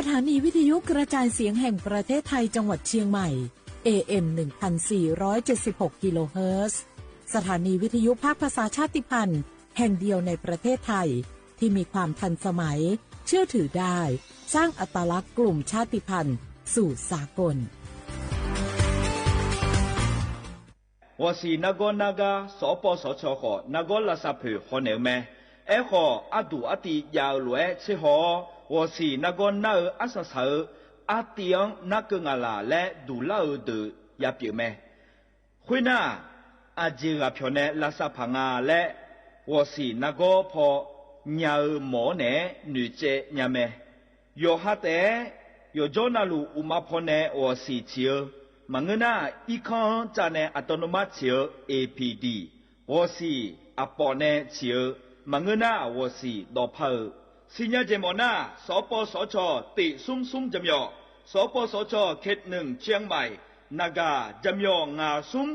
ถานีวิทยุกระจายเสียงแห่งประเทศไทยจังหวัดเชียงใหม่ AM 1476 กิโลเฮิรตซ์สถานีวิทยุภาคภาษาชาติพันธุ์แห่งเดียวในประเทศไทยที่มีความทันสมัยเชื่อถือได้สร้างอัตลักษณ์กลุ่มชาติพันธุ์สู่สากล我是那个所播所错的那个垃圾票可能咩？好阿杜阿弟要来吃好，我是那阿萨手阿弟那个阿拉来杜老的也表咩？会那阿姐个票呢垃圾棚啊来，我是那个破鸟毛呢女仔伢咩？有哈的有做那路乌马坡呢我是chiều Mangena ikan jane autonomous chiều APD 我是阿婆呢chiều Mangena 我是老婆新日节目呢所播所错地松松怎样所播所错เขต1เชียงใหม่นากา怎样งาซุม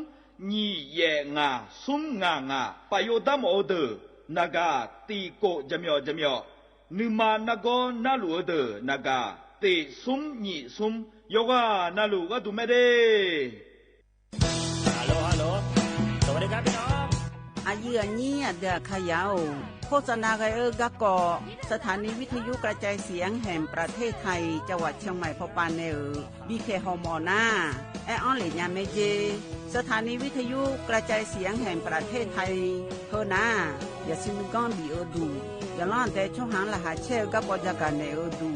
นี่เยงาซุมงไปโยดามอเดนากาตีโก怎样นึมานาโกนาลูเดนากาตีซุมนี่ซุมโยกานาลูก็ดูไม่ได้ฮัลโหลสวัสดีครับพี่น้องอายุอันนี้เดือขยาวโฆษณาไกกะกอสถานีวิทยุกระจายเสียงแห่งประเทศไทยจังหวัดเชียงใหม่พอปานเนบีเคฮอมอนาออนเลยญาเมเจสถานีวิทยุกระจายเสียงแห่งประเทศไทยเฮนาอย่าซิมก้อนบีโอดูอย่าล้อนแต่ช่วงหางละหาเชกะปอจักกันเนอดู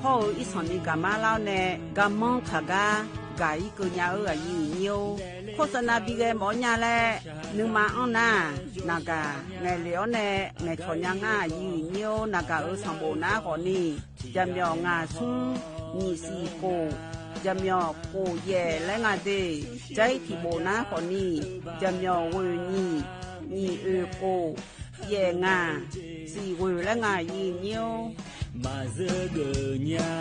พ่ออีสอนนี่กะมาเล่าเนกะมองขากากายกุญญาอายุเนียวโฆษณาบีเกหมอญาแลนึงมาอ้อนนานากาไงเหลียวแน่ไงชอนยังอายุเนียวนากาสังโบนาขอนี่จำยองาซุงนี่สีโกจำยอโกเย่และงาเดใจที่โบนาขอนี่จำยอเวนี่โกเย่งาสีเวและงายีเนียวมาเจอเกญา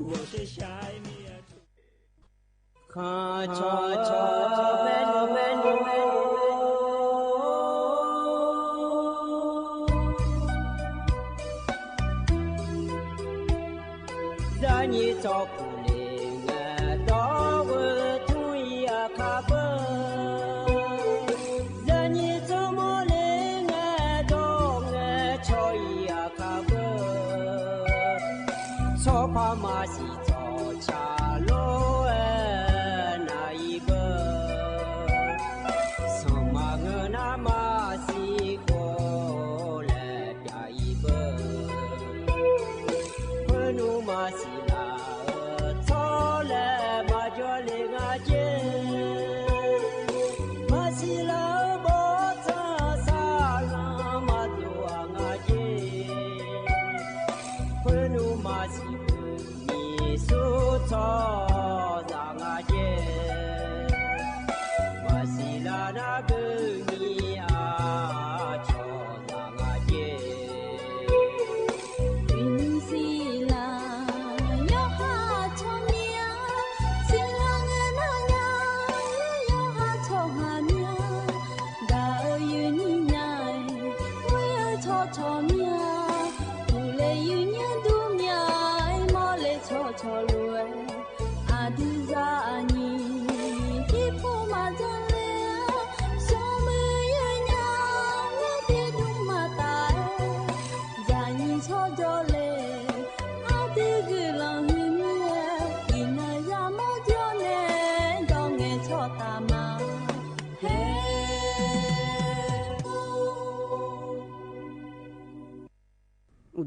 我是下面看cha cha menu menu za ni cho ku le nga do wo tu ya kha ba za ni cho mo le nga do nga cho ya kha ba so pa ma si cho cha lo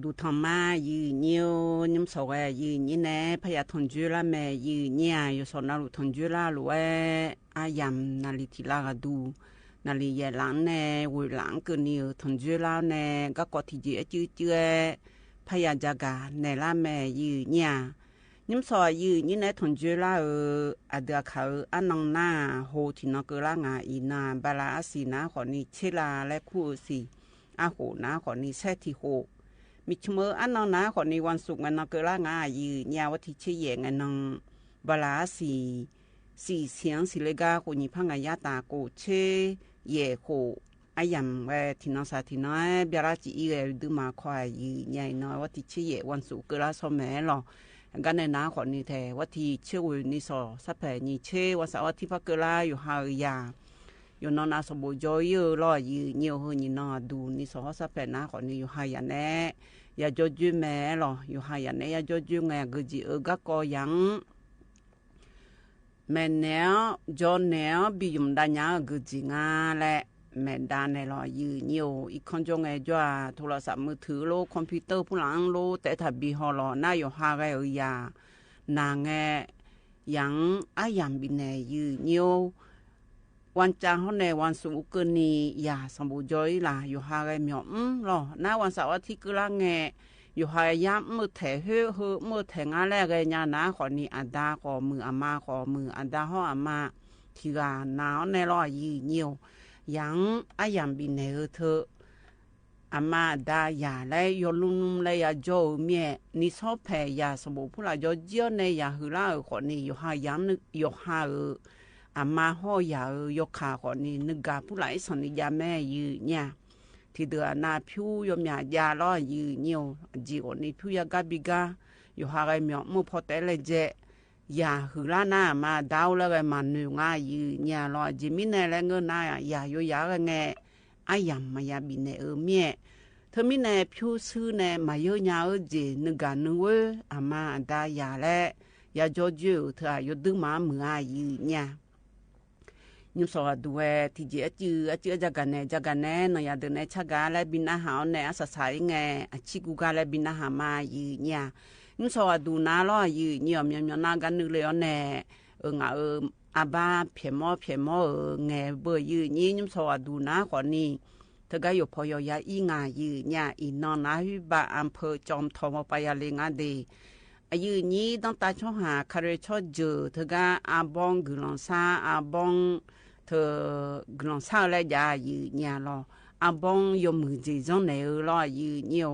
ดูทอมายืนเนียวนิมสวะยืนนี่แน่พยาทนจุละแม่ยืนเนี่ยอยู่สนาลุทนจุละลุเออายามนาลิทิลากดูนาลิยหลังแน่วิหลังก็นิวทนจุละแน่ก็กอที่จื้อพยาจักาในละแม่ยืนเนี่ยนิมสวะยืนนี่แน่ทนจุละอเดเขาอันนองหน้าโหที่นกละงาอีนาบาลาสีนาขอนี้เชลาและคู่สีอาโหนาขอนี้แท้ที่โหมิชเมออันนองนาขอในวันศุกร์งันนเกล่างายืญาวทิเชยงันนองบลาสีเสียงสิเลกาโคนิพังยาตาโกเชเยโค ai yam we tino sa tino biara chi i du ma khwa yi nyai no wa ti chi ye wan su kra so me lo ga ne na kho ni the wa ti che wu ni so sa phe ni che wa sa wa ti pa kra yu ha ya yu no na so bo jo yu lo yi nhiều hơn ni no du ni so sa phe na kho ni yu ha ya ne ya jo ju me lo yu ha ya ne ya jo ju nga gu ji ga ko yang men ne jo ne bi yum da nya gu ji nga le men da ne lo yu nhiều i kon jo nge jo a โทรศัพท์มือถือโลคอมพิวเตอร์ผู้หลังโลแต่ถ้าบีฮอลน่าอยู่ฮาไกยานางแงยังอายังบินเนยูnhiềuวันจันทร์ในวันศุกร์นี้อย่าสมบูรณ์จอยล่ะอยู่ฮาไกเหมียวหรอหน้าวันเสาร์อาทิตย์ก็ละแงอยู่ฮายามมือแถเฮือมือแถงอะไรกันยานะขอนี้อันดาขอมืออามาขอมืออันดาห่ออามาที่ว่าหนาวในรอยูnhiềuยังอายังบินเนเธออามาดายาและยลุ่มเลยยาโจเมียนิสอบแพยาสมบูรณ์ผู้ละโจเจียวในยาหือละขอนี้อยู่ฮายังนึกอยู่ฮาอามาห่อยายกขาขอนี้นึกกาผู้ละสนิยาแม่ยืเนี่ยที่เดือนาผิวยมยาล้อยืnhiềuจีโอนี้ผิวยากาบิกาอยู่ฮาไกเมียมุพอแต่เลยเจยาหือละหน้ามาดาวแล้วก็มันหนึ่งยืเนี่ยล้อจิมินในแล้วเงินหน้ายาโยยาแงอายังมายาบินเนเมียเธอมินในผิวซื้อในมาโยยาเจนึกกันนึกว่าอามาดายาและยาโจจูเธออยู่ดึงมาเมื่อยืเนี่ยยิ่งสอดด้วยที่เจ้าจากกันเนี่ยนายเดินในชักกาและบินอาหารในอาศัยไงชิกุกาและบินอาหารมายืเนี่ยยิ่งสอดดูน่าล้อยืเนี่ยมีน่ากันนึกเลยเนี่ยอาบ้าเพียมอไงเบอร์ยืยิ่งสอดดูน่าขอนี้เธอก็อยู่พอยาอีงายืเนี่ยอีนอนนาฮิบะอำเภอจอมทองไปยาเลงาเดอายุนี้ต้องตาช่อหาคาร์ชอเจอเธอก็อาบองกุลองซาอาบองเธอกุลองซาและยายืเนี่ยรออาบองยมือจีจงในรอยืเนี่ย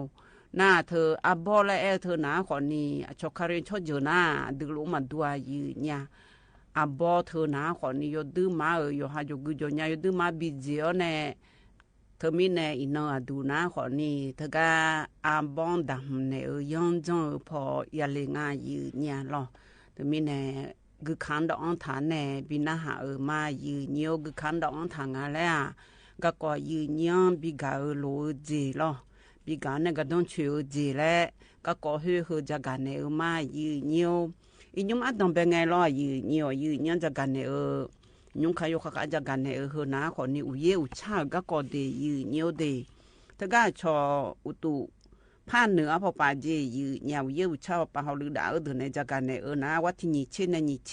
น่าเธออาบอและเธอหนาขอนี้ชอคาร์ชอเจอน่าดูลุมาดูยืเนี่ยอาบอเธอหนาขอนี้ยดื้อมาอยู่หาจุกุจเนี่ยยดื้อมาบิเจียวเนี่ยเธอมีในอินเอาดูนะขอนี้เธอก็อาบองดำในย้อนจงพอยาเลงายืเนี่ยหรอเธอมีในกุขันดองฐานในบินาหามายืเนี่ยกุขันดองฐานอะไรก็ยืเนี่ยบิกาโลเจหรอบิกาเนี่ยก็ต้องช่วยเจแล้วก็เฮือจากกันในมายืเนี่ยอีนุ่มอัดต้องเป็นไงหรอยืเนี่ยจากกันในยุ่งขายอยู่ข้าจะกันเนี่ยนะคนนี้อุชาก็เดยnhiềuเดถ้าก็ชออุตุผ่านเหนือพอป่าเจเนี่ยอุชาป่าเขาลือดาวเดินในจะกันเนี่ยนะวัดที่นิเชนนิเช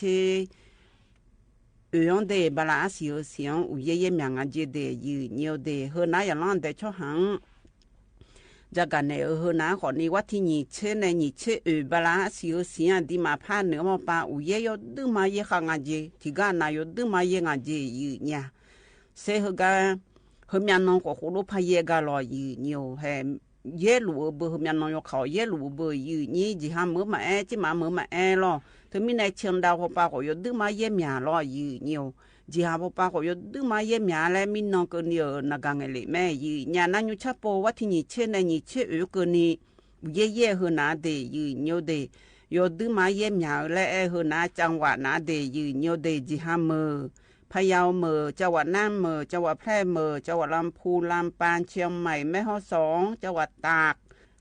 ยองเดบลาเสียงอุเย่เมียงเจเดnhiềuเดนะอย่างนั้นแต่ชอหังจากกันเนี่ยนะขอนี้วัดที่นิเชนนิเชบลาเสียงที่มาผ่านเหนือมาป่าอุเย่ยดึงมาเยขังเจที่กันนายดึงมาเยงเจเนี่ยเสหกันเฮมียนน้องก็หูรูพายกันรอเนี่ยเฮเยลูเบอเฮมียนน้องยกเขาเยลูเบอนี่จีฮามือมาจีมามือมารอถึงมีในเชียงดาวป่าก็ยดึงมาเยเมียรอเนี่ยจีฮาป่าก็ยดึงมาเยเมียแล้วมีน้องก็เนี่ยนักงานเลยแม่เนี่ยนั่นอยู่ชับปวัดที่นี่เช่นนี่เชื่อก็นี่เย่เฮนาเดเนี่ยเดยดึงมาเยเมียและเฮนาจังหวะนาเดเนี่ยเดจีฮามือพะเยาเมอจังหวัดน่านเมอจังหวัดแพร่เมอจังหวัดลำพูนลำปางเชียงใหม่แม่ฮ่องสองจังหวัดตาก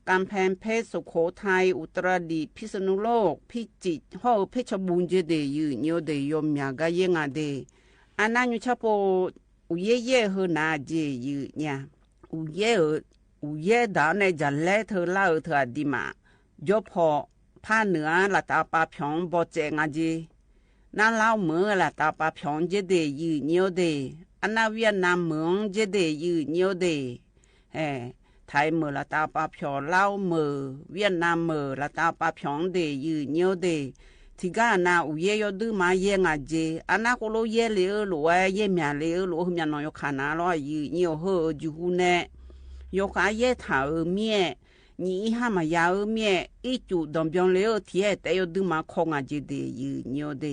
กำแพงเพชรสุโขทัยอุตรดิตถ์พิษณุโลกพิจิตรฮ่อเพชรบูรณ์เจเดยเนี่ยเดยมยากะเยงาเดอันนั้นอยู่ชะโปอุเย่เฮนาเจเนี่ยอุเย่ดาวในจันแลเธอเล่าเธอดีมายพอผ้าเหนือละตาปาพยองบ่เจงาเจนั่นเล่าเมื่อละตาปาพยองเจเดยเนี่ยเดอันนั้นเวียดนามเมืองเจเดยเนี่ยเดไทยเมื่อละตาปาพยองเล่าเมื่อเวียดนามเมื่อละตาปาพยองเดยเนี่ยเดที่ก็น่าอุเย่ยดื้อมาเยงเจอันนั้นก็โลเย่เลยหรือว่าเย่เมียเลยหรือว่าเมียน้อยขานาล้อเนี่ยเฮอจูหูเน่ยกอาเย่ถาเมียนี่ฮามายาเมียอีจูดอมบยองเลยที่แต่ยดื้อมาคงเจเดยเนี่ยเด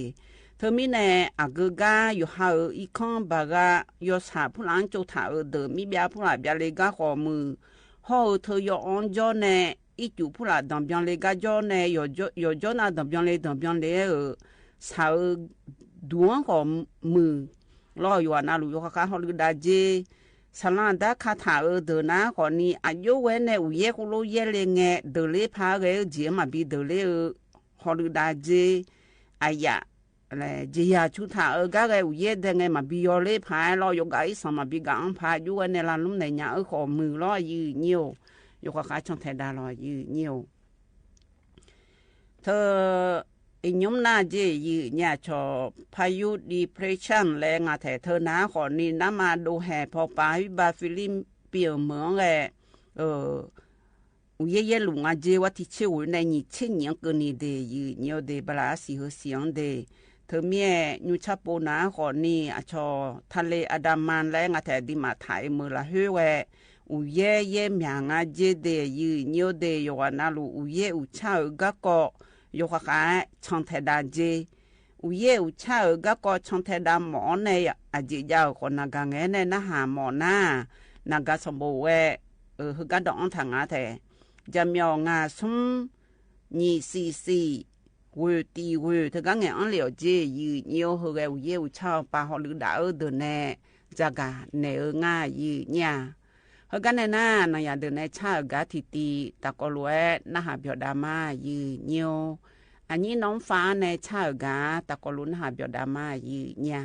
ถ ธอมีแน่อากกาอยู่หาอีคองบากายอสาผู้หลังโจถาเดอมีเบียผู้หลังเบียเลกาขอมือฮอเธอยออนจอแน่อีจูผู้หลังดอมยองเลกาจอแน่ยอจอนาดอมยองเลสาดวงขอมือรออยู่นาลูยกะฮอลือดาเจสลันดาคาถาเดอนาขอนี้อายุเวเนอุเยคุโลเยเลงเดเลพาเกเจมาบีเดเลฮอลือดาเจอายะเจียชุถาก็ไงอุเยเดงมาบิโอเลพายรอยกไอสมาบิกังพาอยู่ในลานลุ่มในยาขอมือรอยืเนียวยกขาช่องไทยดารอยืเนียวเธออิยมนาเจยืเนี่ยชอพายุดีเพรสชันแรงอาแถเธอนาขอนี่น้ำมาดูแห่พอปาวิบาฟิลิปเปียวเหมืองอุเยลุงอาเจวัติเชวในนี่เช่นยังกันนี่เดยืเนียวเดบลาสีหัวเสียงเดเธอเมียยูชาปูนาขอนี่อาชอทะเลอดามันแรงอาแถดิมาถ่ายมือละเฮวอุเยเมียงอาเจเดยืเนียวเดยวานาลูอุเยอุชาก็ยกขาช่องเทดาเจอุเยอุชาก็ช่องเทดาหมอในอาจิยาวคนนากางเงในนะหาหมอหน้านากาสมบูฮึกาดองทางอาแถจะมีงาซุมนี่ซีเวตีเวเธอกางเงอันเหลียวเจยืเนียวฮึกอุเยอุชาปาฮอลือดาเดเนจากาเนง่ายืเนี่ยเฮกันในหน้านายเดินในชาติกาทิตีตะกอลเวนะหาเบียดามายืเนียวอันนี้น้องฟ้าในชาติกาตะกอลุนหาเบียดามายืเนี่ย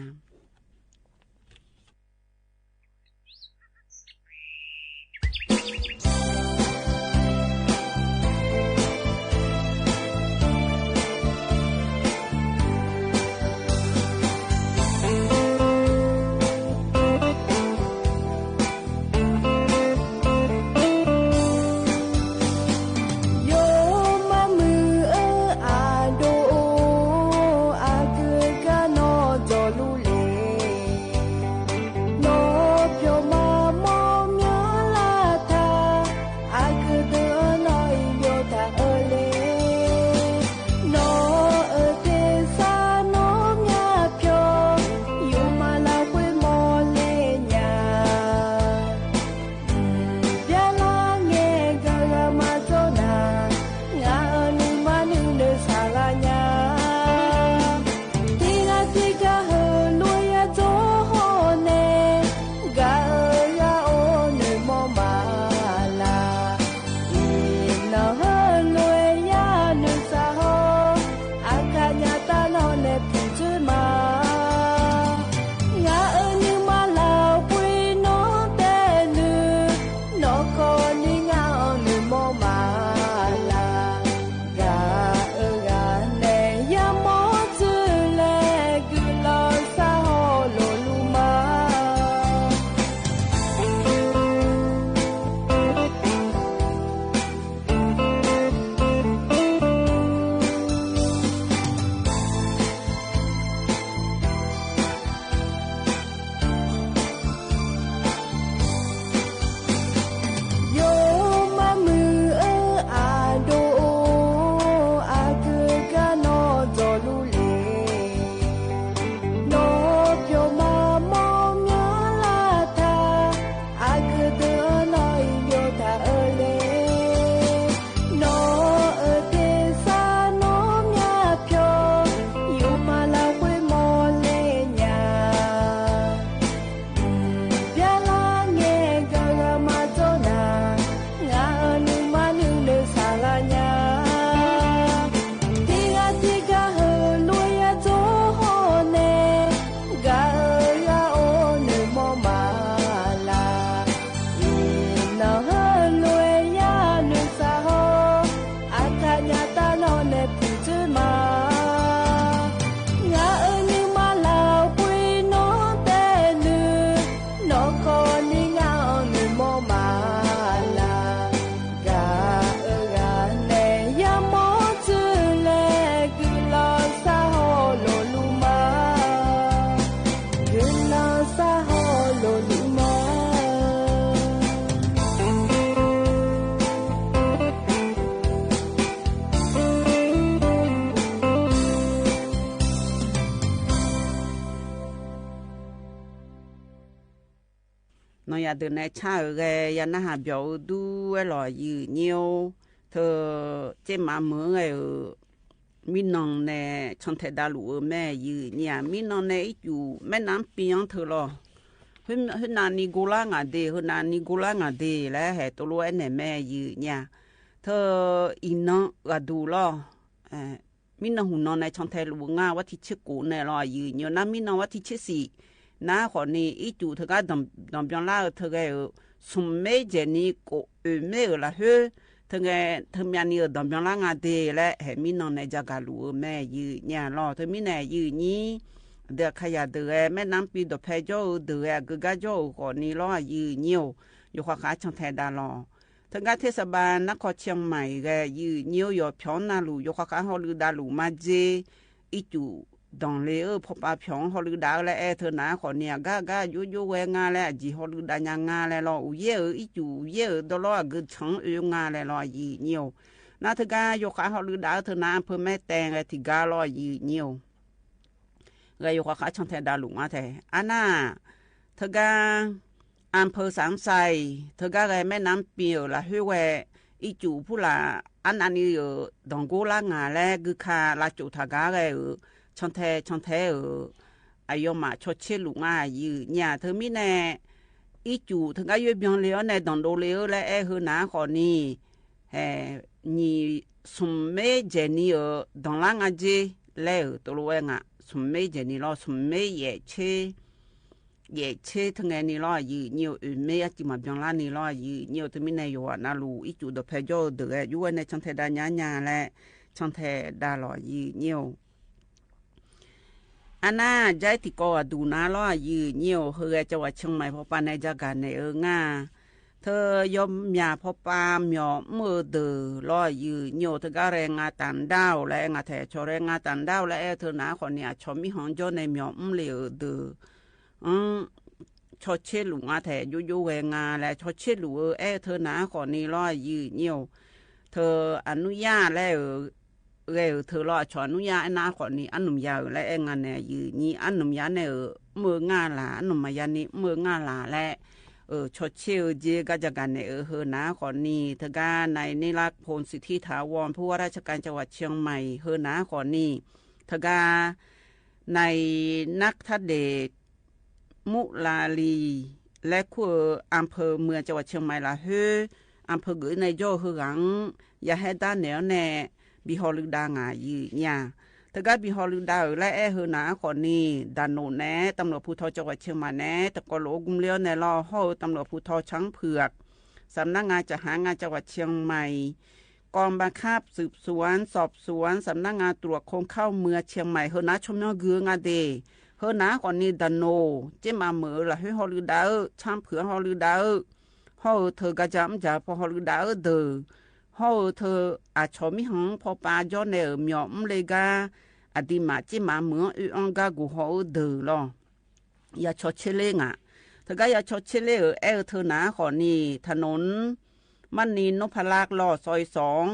nó ya từ này cha ở cái ya na hà biểu du cái lò dư nhiều thơ trên mà mưa ngày mi nong nè trong thời đại lũ mẹ dư nhà mi nong nè chủ mẹ nắm piang thơ lo hơn nàn ni gula ngà đề hơn nàn ni gula ngà đề là hệ tổ lúa nè mẹ dư nhà thơ ino gà đủ lo mi nong hùn nong nè trong thời lũ ngà wat thi chiếc cũ nè lo dư nhiều năm mi nong wat thi chiếc gì na họ ni ít chủ thơ cái đồng biang la thơ cái sum mê chế ni cổ mê là hơi thằng nhà ni ở đồng biang la ngà đề là hệ mi nong này jaga lúa mẹ dư nhà lo thằng mi này dư nhí được khai ya được mẹ nắm pi được phải cho được cái cái cho họ ni lo dư nhiềuอยู่ข้าtrong thời đại lo thằng cái thế sao nó có chiang mày cái dư nhiềuอยู่phiền na luอยู่ข้าhọ lu đa lu mà dê ít chủ đồng lệ ở phổ ba phiền họ lu đa lại thưa na họ nè ga yu về ngà lại chỉ họ lu đa nhà ngà lại lo uye ở ít chủ uye đó lo cái chẳng ở ngà lại lo dư nhiều na thằng cáiอยู่ข้าhọ lu đa thưa na phơi mẹ teng cái thì ga lo dư nhiều cáiอยู่ข้าtrong thời đại lũ mà thế anh à thằng cái anh phơi sáng say thằng cái mẹ nắm biểu là hơi về ít chủ phụ là anh đi ở đồng cố lá ngà lẽ cứ khá là chủ thằng cái ở trong thế ở ai mà cho chết lũ ngà như nhà thằng mi nè ít chủ thằng cái yêu liễu này đồng đồ liễu lẽ hơn ná khỏi ni ni sum mê jenny ở đồng lá ngà gì lẽ ở tổ lúa ngà sum mê jenny lo sum mê ye che thằng này ni lo gì nhiều mê chỉ mà biang la ni lo gì nhiều từ mình này yo na lu ít chủ được phải cho được yu này trong thời đại nhà lẽ trong thời đại lo gì nhiều anh trái thì có đủ na lo gì nhiều hơi cho vào trong mày phò này ra cả này ở nga thơ yom nhà phò pa myo mưa từ lo gì nhiều thơ cái này nga tàn đau lại nga thể cho này nga tàn đau lại thơ na còn nhà cho mi hong cho này myo liều từ cho chết lũ ngà thẻ yu về ngà lại cho chết lũ thơ ná còn ni lo gì nhiều thơ anu ya lại ở thơ lo cho anu ya na còn ni anu ya lại ngà này gì ni anu ya này mưa ngà là anu ya ni mưa ngà là lại cho chết gì cái cái này thơ ná còn ni thơ cái nàyนี่ละพลสิทธิถาวรผู้ว่าราชการจังหวัดเชียงใหม่thơ ná còn ni thơ cái nàyนักทัศเดชมุลาลีและคู่อำเภอเมืองจังหวัดเชียงใหม่ละเฮอำเภอเกยในโยเฮหังอย่าให้ด้านแนวแน่บิฮอลือดางายืเนี่ยแต่ก็บิฮอลือดาและเฮนาคนนี้ดานโนแน่ตำรวจภูธรจังหวัดเชียงใหม่แน่ตะกอโลกุมเลี้ยวในรอห้อตำรวจภูธรช้างเผือกสำนักงานจัดหางานจังหวัดเชียงใหม่กองบังคับสืบสวนสอบสวนสำนักงานตรวจคนเข้าเมืองเชียงใหม่เฮนาชมน้องเกืองาเดเฮนาคนนี้ดานโนเจมาเมือละให้ฮอลือดาช้างเผือกฮอลือดาฮอเธอกระจำจ่าพอฮอลือดาเดอฮอเธออาชมิหังพอปาจอเนอหมอมเลกาอดีมาเจมาเมืออังกากูฮอเดอลอย่าชดเชเลงอ่ะเธอก็อย่าชดเชเลเธอนาคนนี้ถนนมันนีนพลากลอซอย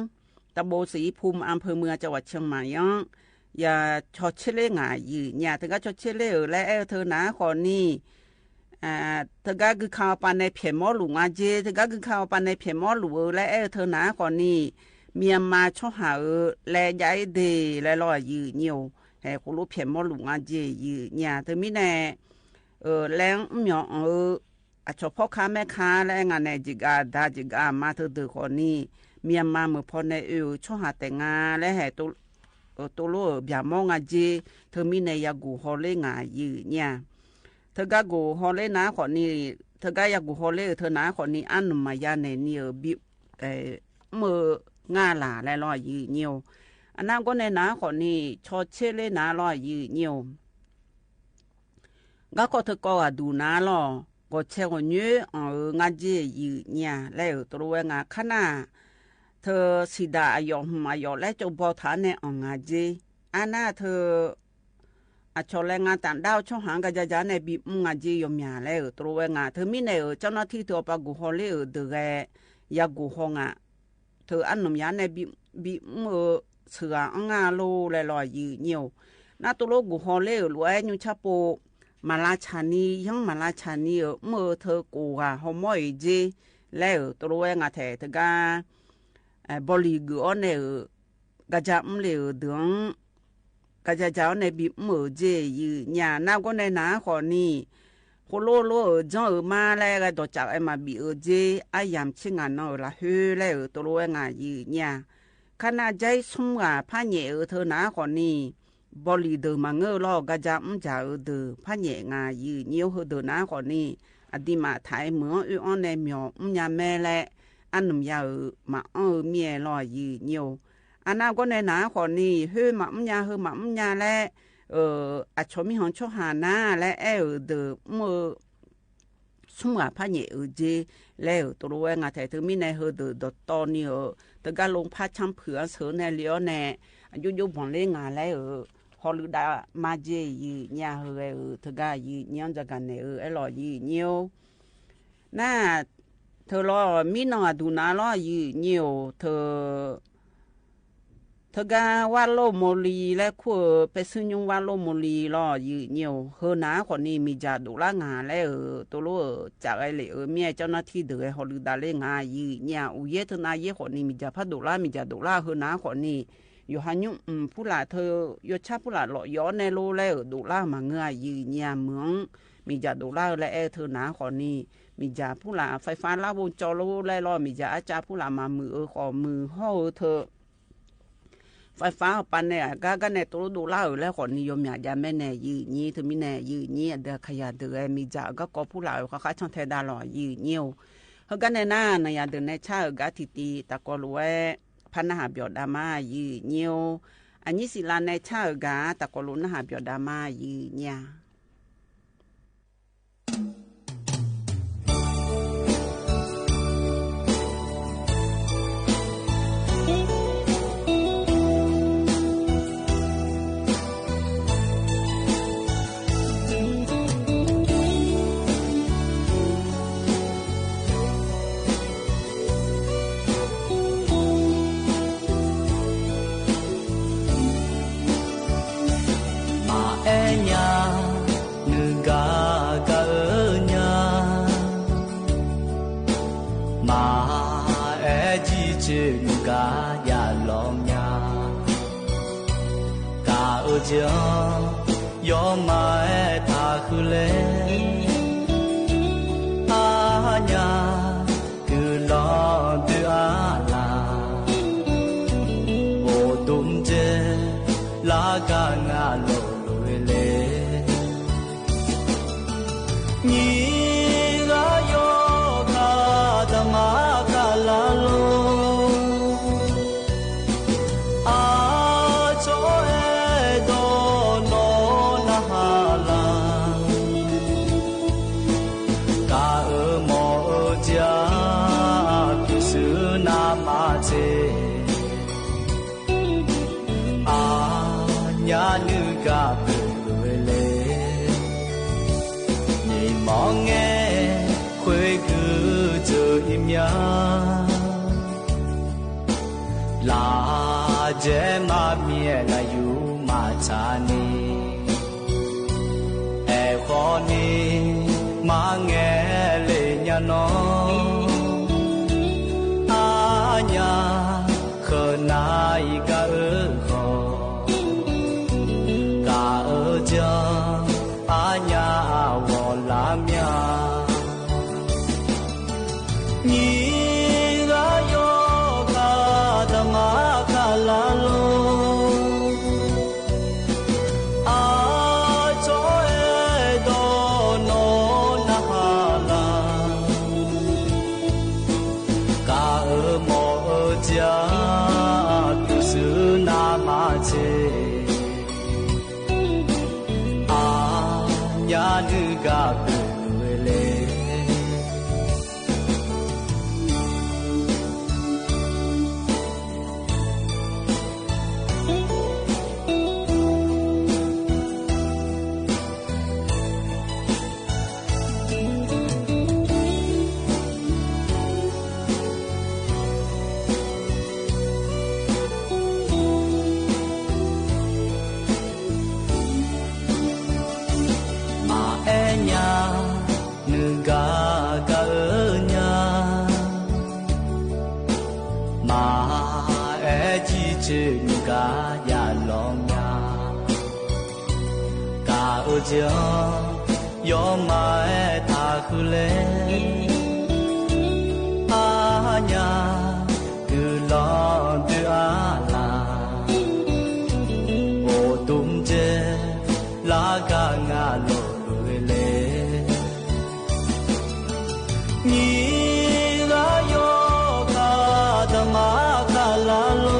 2ตำบลศรีภูมิอำเภอเมืองจังหวัดเชียงใหม่อย่าชดเชลงายืเนี่ยถึงก็ชดเชลและเธอหนาคนนี้ถึงก็คือข่าวปานในเพียมอหลวงอาเจถึงก็คือข่าวปานในเพียมอหลวงและเธอหนาคนนี้เมียมาชอบหาและย้ายเดและรอยืnhiềuให้คุณรู้เพียมอหลวงอาเจยืเนี่ยถึงมีแน่แรงหยองอาชอบพ่อค้าแม่ค้าและงานในจิกาดาจิกามาเธอคนนี้เมียมาเมื่อพอในชอบหาแต่งานและให้ตัวโลบยามองอาเจเธอมีในยากูฮอเลงายืเนี่ยเธอก็กูฮอเลนะคนนี้เธอก็ยากูฮอเลเธอนะคนนี้อันมายาในนี่บิมืองาหลาและรอยืnhiềuอันนั้นก็ในนะคนนี้ชอเชเลนะรอยืnhiềuก็เธอก็ดูนะรอก็เชื่อเนื้องาเจยืเนี่ยแล้วตัวงาขนาเธอสิดาอายอมายอและจบฐานในองอาเจอันน่าเธอชอแรงงานต่างดาวช่องหางกระจายในบีมงาเจยมยาแล้วตัวงาเธอมีในเจ้าหน้าที่ตัวปากูฮอลเลยเดกยากูฮองอ่ะเธออันนมยาในบีมเสืองาโลและลอยยืnhiềuน่าตัวโลกูฮอลเลยรวยยุชาโป มาลาชานียังมาลาชานีเมื่อเธอกูอ่ะฮอมอยเจแล้วตัวเองอ่ะแท้ตะกาบริกรเนี่ยกะจะเลยเดืองกะจะเจ้าในบิเมื่อเจยืญาหน้าก็ในหนาขอนี่โคโลโลจังมาแล้วก็ตัวจักไอ้มาบิเจไอ้ยามชิงานเอาละเฮแล้วตัวเองอ่ะยืญาขณะใจสุ่มอ่ะพะเหยเธอหนาขอนี่บริเดมาเงอลอกะจะจ่าเดพะเหยงายืญยวเฮเดหนาขอนี่อดีมาไทยเหมือนอันในเมียวญาแม่และอันนุ่มยาวมาเมียลอยยืญยวอันนั้นก็ในหนาขอนี่เฮมาญาเฮมาญาและอาชมิหงชหานาและเดมือสุ่มพะเหยเจแล้วตัวเองอ่ะแต่ถึงมีในเฮเดตอนนี้ตะกาลงพาช้ำเผือเสือในเลี้ยวแน่ยุบ่นเล่งานแล้วฮอลดามาเจยืญาเฮตะกายืญยังจะกันเนี่ยไอ้หล่อยืญยวน่าเธอรอมีน้องดูนาล้อยืญยวเธอกาว่าโลโมลีและคู่ไปซึ่งยงว่าโลโมลีล้อยืญยวเฮนาคนนี้มีจะดูละงานแล้วตัวรู้จากไอ้เหล่เมียเจ้าหน้าที่เดือฮอลดาเล่งานยืญยาอุเยทนาเยคนนี้มีจะพัดดูละมีจะดูละเฮนาคนนี้อยู่หันยุผู้หลาเธอยชาผู้หลาหล่อย้อนในโลแล้วดูละมาเงยยืญยาเมืองมีจะดูละและเธอนาคนนี้มีจะผู้หลาไฟฟ้าลาวงจรโลและรอมีจะอาจารย์ผู้หลามามือขอมือห่อเธอไฟฟ้าปันเนี่ยก็ในตัวดูเล่าแล้วคนนิยมอยากจะแม่แน่ยืนยี่ถึงมีแน่ยืนยี่เดือขยะเดือมีจ่าก็ผู้เล่าเขาช่างเทดาหล่อยืนเยี่ยวเขาก็ในหน้าในยาเดือนในชาก็ทิตีตะกอรู้พันหาเบียดามายืนเยี่ยวอันนี้สิลาในชาก็ตะกอรู้นหาเบียดามายืนเนี่ยยอมมาทาคือเลอาญาคือลอดืออาลาโอตุมเจลากางาโลโลเลนี่กาโยคาธรรมคาลาโลญานึกาเปลือยเลนี่มองแงคุยคือเจออิมยาลาเจมาเมียนาอยู่มาชานีขอนี้มาแงเลยญาน้องอาญาเขนายกะขออาญาวอลาเมียนี่กาโยคาธรรมคาลาโลอาโจโดโนนาฮาลากาโมจาตุสุนามาเจญานึกาเปลือยเล家要买他回来，阿娘的郎的阿拉，我东街拉嘎阿罗罗嘞，你个哟卡的马卡拉罗。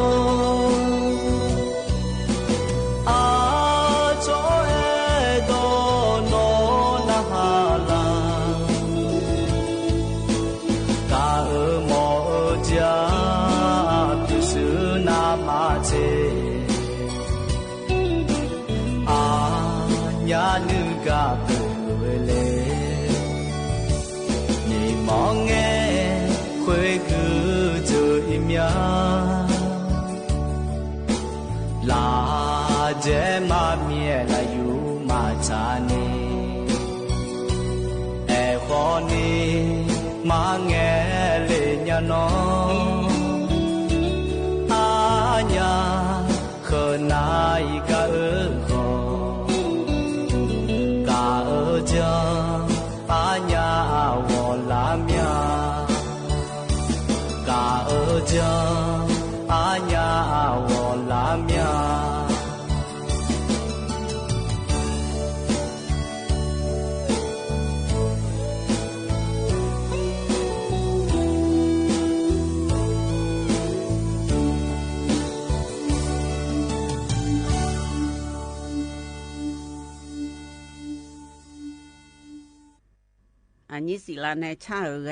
nhà nữ cả bơi lê nhị mong nghe khuê cứ chờ im ya là dễ mà mía là yu mà cha nè e khó nè mà nghe lệ nhà nó à nhà khờ nai cả ơ阿nhà我拉面，嘎尔江阿nhà我拉面。อันนี้สิลาในชาเร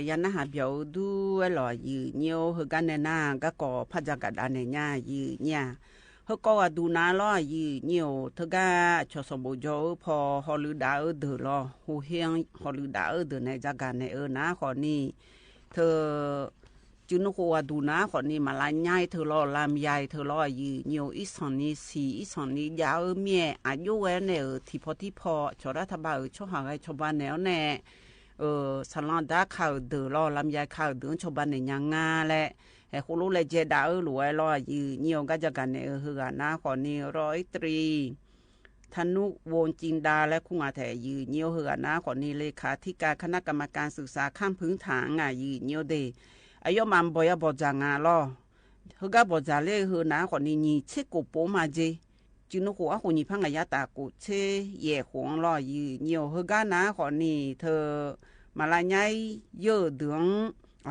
ยันนะหาเบียวดูหล่อยืเนียวเฮกันในนาก็ก่อพระจักรดาในญ่ายืเนี่ยเฮก็ว่าดูนาล้อยืเนียวเธอก็ชอสมบูโจพอฮอลือดาเดือล้อหูเฮียงฮอลือดาเดือในจักรในนะขอนี่เธอจึงก็ว่าดูนาขอนี่มาลายใหญ่เธอล้อลามใหญ่เธอล้อยืเนียวอีสอนนี่สีอีสอนนี่ยาวเมียอายุแวนเนี่ยที่พอชอรัฐบาลชอหาไงชาวบ้านแนวแน่สลัดาข่าวเดือดล้อลำไยข่าวเดือดชาวบ้านในยังงาแหละไอ้คนรู้เลยเจดาหลวยล้อยืเนียวก็จะกันในฮือนะขอนี่103ธนุวงจินดาและคุงอาแถยืเนียวฮือนะขอนี่เลขาธิการคณะกรรมการศึกษาข้ามพื้นฐานยืเนียวเดอายุมันบ่อยบ่จางล้อฮือก็บ่จาเลยฮือนะขอนี่ยี่เชกุโปมาเจจึงหัวคนยี่พังกายาตากุเชเย่หวงล้อยืเนียวฮือก็นะขอนี่เธอมาลายใหญ่เยอะเดือง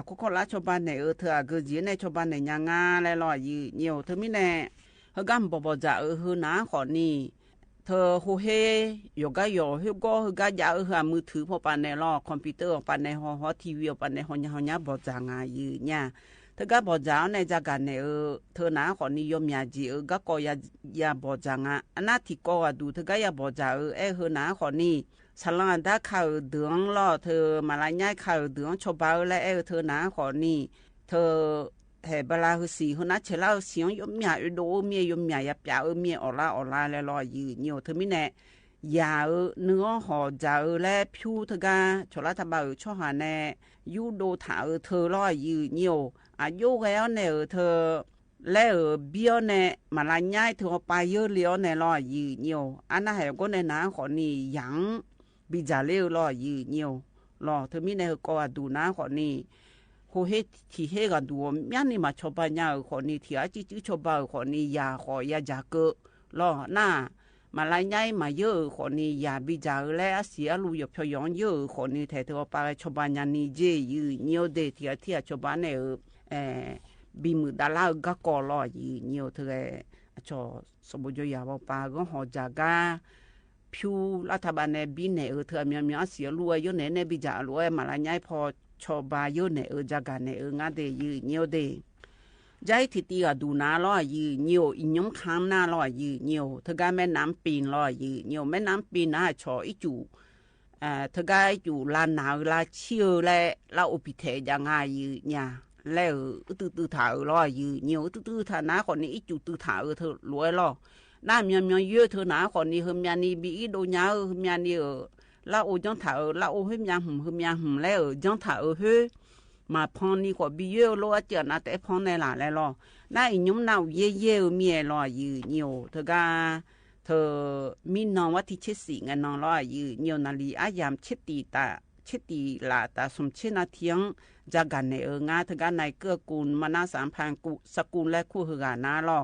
ก็คนละชาวบ้านในเธอก็ยืนในชาวบ้านในยังงาและลอยยืเนียวเธอไม่แน่เฮากันบ่จะฮือนะขอนี่เธอโหเฮยก็ยอฮือก็ฮือก็ยาฮือมือถือพอปานในลอคอมพิวเตอร์ปานในหอทีวีปานในหอบ่จางายืเนี่ยเธอก็บ่จางในจักรในเธอนะขอนิยมยาจีก็ยาบ่จางาอันนั้นที่ก็ดูเธอก็ยาบ่จาฮือนะขอนี่สลังดาข่าวเดืองล่อเธอมาลายง่ายข่าวเดืองชบาและเธอหนาขอนี่เธอแห่บลาคือสีคนนั้นเชล่าเสียงยมหยาโดเมียยมหยายับยาเมียออลาและลอยยืนเนียวเธอไม่แน่ยาเนื้อห่อจ่าและผิวเธอกาชลาทบาช่อหาแน่ยูโดถาเธอลอยยืนเนียวอายุแล้วเนี่ยเธอและเบี้ยเนี่ยมาลายง่ายเธอไปเยอะเลี้ยวเนี่ยลอยยืนเนียวอันนั้นแห่ก็ในหนาขอนี่ยังบิจาเลี้ยวล้อยืนเนียวล้อเธอมีในก็ดูนะขอนี่โหเฮที่เฮกันดูยันนี่มาชอบปัญญาขอนี่ที่อาจิชอบขอนี่ยาขอยาจาก็ล้อหน้ามาลายใหญ่มาเยอะขอนี่ยาบิจาและเสียลูกพยองเยอะขอนี่แต่เธอไปชอบปัญญานี่เจยืนเนียวเดที่ชอบปัญญาบิมือดาลาก็ก่อล้อยืนเนียวเธอชอสมบูรณ์ยาบอกปาก็หอจากาผิวรัฐบาลในบินในเธอมีเสียรวยเยอะในบิจารวยมาลายใหญ่พอชอบาเยอะในจากการในงาเดยืนเนียวเดใจที่ตีก็ดูน้าล้อยืนเนียวอินยมค้างหน้าล้อยืนเนียวเธอก็แม่น้ำปีนล้อยืนเนียวแม่น้ำปีนน่าชออีจูเธอก็อยู่ลานหนาวลาเชี่ยวและลาอุปิเทยังไงยืนเนี่ยแล้วตื้อถาล้อยืนเนียวตื้อถาน้าคนนี้อีจูตื้อถาเธอรวยล้อน้ามีเยอะเธอหนาคนนี้เฮมีนี่บีโดนยาเฮมีนี่ลาโอจังถาลาโอเฮมีหุ่มแล้วจังถาเฮมาพอนี่ก็บีเยอะโลอาเจนะแต่พอในหลาแล้วล้อน้าอีนุ่มน้าเย่มีล้อยืนเนียวเธอ ธอมีน้องว่าที่ชิดสีงานน้องล้อยืเนียวนาลีอายามชิดตีตาชิดตีลาตาสมชินาเทียงจากกันในงาเธอกันในเกื้อกูลมานา3,000กุสกุลและคู่หือนาล้อ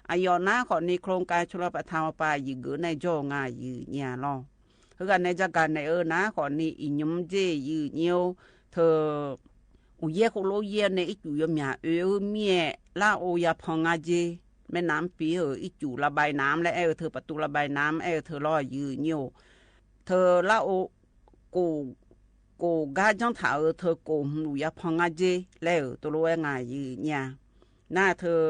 อายอนาขอในโครงการชลประทานปายืเกือในโจงายืเนี่ยล้อเธอกันในจากกันในนาขอในอิญมเจยืเนียวเธออุเยคุโลเยในอีจุยมีเมียลาโอยาพองาเจแม่น้ำปีอีจู่ระบายน้ำและเธอประตูระบายน้ำเธอรอยืนอยู่เธอละโอกูกาจังถาเธอกูหนูยาพองอาเจแล้วตัวรู้งายืนเนี่ยน่าเธอ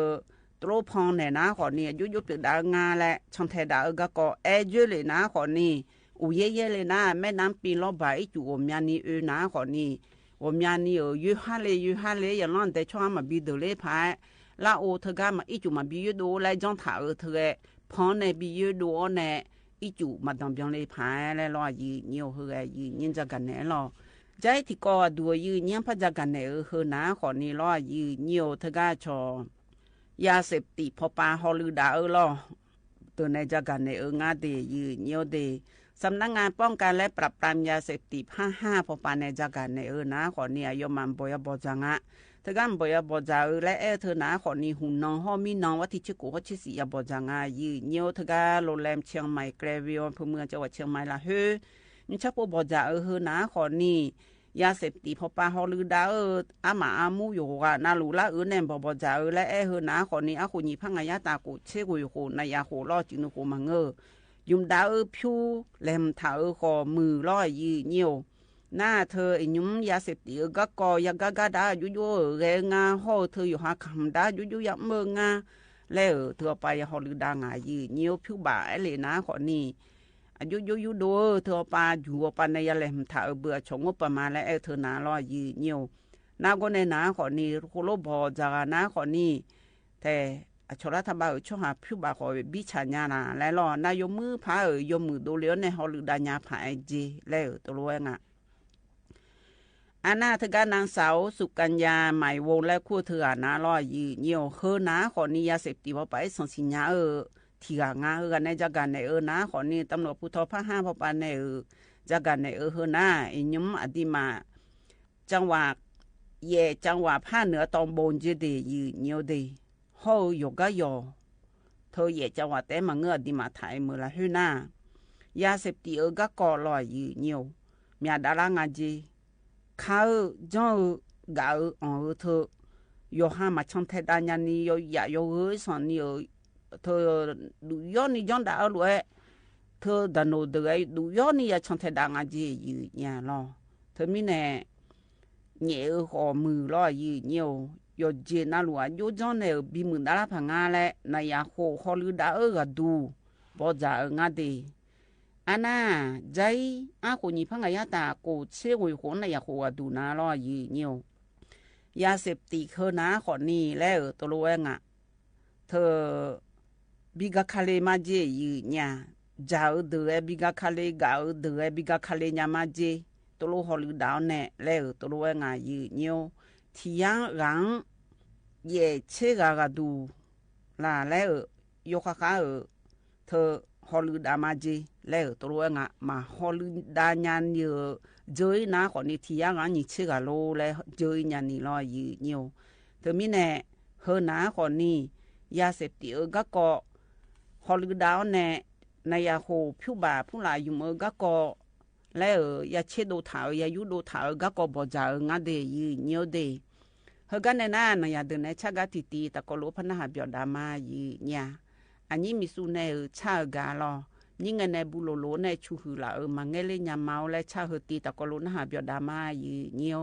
ตัวพองเนี่ยนะขอเนี่ยยุติดางาและช่องเทดาก็ก็เยอะเลยนะขอนี่อุเย่เลยนะแม่น้ำปีระบายอีจู่อมยานีนะขอนี่อมยานียูฮาเลยอย่างนั้นแต่ช่วงมาบีเดเลยพายลาโอเธอก็มาอีจู่มาบียูดูและจังถาเธอพอในบียูดูเนี่ยอีจู่มาดำเบียงเลยพายแล้วรอยืนอยู่เฮยืนยินจะกันเนี่ยรอใจที่ก็ดูยืนยังพัฒกันเนี่ยเฮนะขอนี่รอยืนอยู่เธอก็ชอยาเสพติดพอปาฮอลือดารอตัวในจะกันเนี่ยงาเดยืนอยู่เดสำนักงานป้องกันและปราบปรามยาเสพติด55พอปาในจะกันเนี่ยนะขอเนี่ยยอมมันบอยบอจังะเธอกันบอยบอจาและเธอนะขอนี่หุ่นน้องห้อมีน้องว่าที่ชื่อกูเขาชื่อสียบอจังะยืนอยู่เธอก็โรงแรมเชียงใหม่แกรวิอำเภอเมืองจังหวัดเชียงใหม่ละนี่ชักบอจานะขอนี่ยาเสพติดพอปาฮอลือดาอามาอามูอยู่ว่านาลูละแนมบอจาและนะขอนี่อาคุญีพังยาตากูเชกุยโคนายาโครอจินุโคมังยุมดาผิวแหลมถาขอมือร้อยยืเนียวหน้าเธอยุมยาเสพติดก็กอยากกาดายุเรงาห่อเธออยู่หาคำดายุยับเมืองาแล้วเธอไปฮอลือดางายืเนียวผิวบ่าเลยนะขอนี่ยุดูเธอปาอยู่ปานในยาแหลมถาเบื่อชงประมาณและเธอนาร้อยยืเนียวนาก็ในนาขอนี่โคโลบอจานาขอนี่แต่ชลธรรมะช่วงหาผิวบ่าขอบิชาญาณาและรอนายมือพายมือดูเลี้ยวในฮอลือดาญาผาจีแล้วตัวรู้งะอาณาเธอการนางสาวสุกัญญาหมายวงและคู่เธอนาร้อยยืเนียวเฮนาขอนี่ยาเสพติดว่าไปสังสิญญาที่งากันในจากกันในนะขอนี่ตำรวจภูธรภาค5พอปานในจากกันในเฮนะยุมอดีมาจังหวะเย่จังหวะภาคเหนือตอนบนจะดียืเนียวดีเฮาอยู่ก็อยู่เธอเย่จังหวะแต่มาเงือดีมาถ่ายมือละหื้อนายาเสพติดก็ก่อลอยยืเนียวมีดารางาจีเขาจ้องกาเธอโยห้ามาช่องเทดานยานีโยอยากโยสอนนี่เธอดูย้อนนี่ย้อนดาวเลยเธอดันโนเดย์ดูย้อนนี่ยาช่องเทดางาจียืเนี่ยรอเธอมีเนี่ยเหนี่ยขอมือรอยืเนี่ยโยเจน่าลัวโยจ้องเนี่ยบีมือดาราพังงาและนายาโคฮอลือดาก็ดูบอจ่างาดีอันน่ะใจอาคนนี้พังงายาตาโกเชื่อวิโคนนายาโคก็ดูน่ารอยืเนี่ยยาเสพติดเธอนะขอนี่แล้วตัวรู้เองเธอบิกาคาเลมาเจยืเนี่ยจ้าเดือบิกาคาเลกาเดือบิกาคาเลญามาเจตัวรู้ฮอลือดาวเนี่ยแล้วตัวรู้งายืเนี่ยที่ยังรังเย่เชื่อกาดูลาแล้วยกขาเธอฮอลือดามาเจแล้วตัวรู้งามาฮอลือดาญานเยอะเจยนะขอนี่ที่ยังรังนี่เชื่อกาโลแล้วเจยญานี่รอยืเนี่ยเธอมีเนี่ยเฮนะขอนี่ยาเสพติดก็ก็ฮอลือดาวเนี่ยนายาโฮผิวบ่าผู้หลายอยู่มือก็ก็แล้วยาเชดโดถายายุโดถาก็ก็บ่จ่างาเดยืเนียวเดเฮกันในนั้นนายาเดินในชากาติตีตะกโลพนะหาเบียดามายืเนี่ยอันนี้มีสูในชากาลอยิ่งในบุโลโลในชูหือละมาเงเลยยามเมาและชาเฮตีตะกโลนะหาเบียดามายืเนียว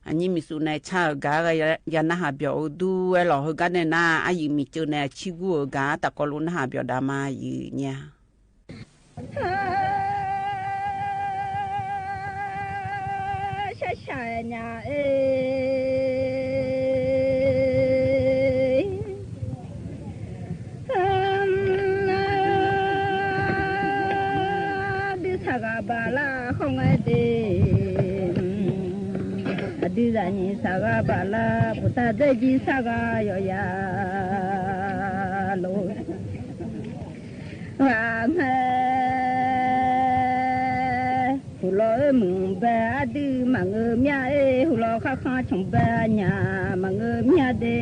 อันนี้มีสุนัยชากายันนาหาเบียวดูเอหล่อฮกันเนี่ยนะอายุมีเจอในชิกูกาตะกอลุนหาเบียวดามาอยู่เนี่ยชาเนี่ยSagabala hongade adizani sagabala putadeji sagayo ya lo wanghe hulo mungba adu mangmya e hulo kha kha chungba nya mangmya de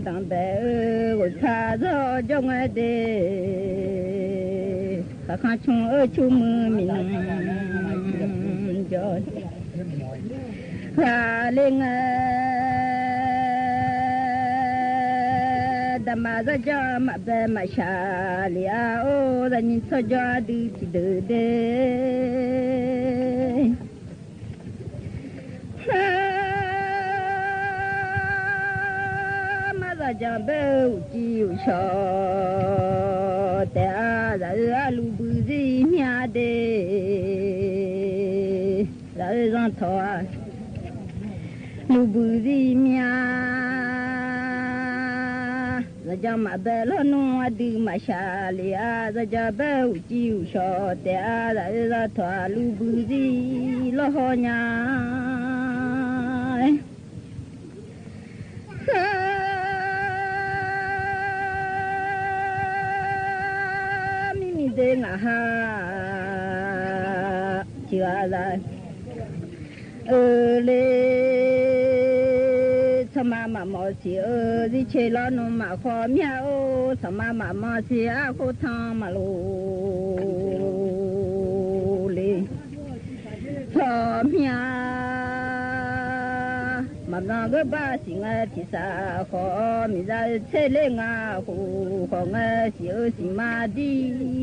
当白我查着种爱的，看看从二出门民着，哈林啊，大妈在家嘛白嘛下里啊，哦，人家出家的去的的。Jangan beruji usah, tiada lalu buzi miade, lalu zantoa, lalu buzi mia, jangan mabelonu adu masyalia, jangan beruji usah, tiada zantoa, lalu buzi lohnya. Dengar ha, cialah, le, sama mama si di celana mak miao, sama mama si aku tamalu le, samia. Mana geba singa tisa ko miza celenga ko konga siu simadi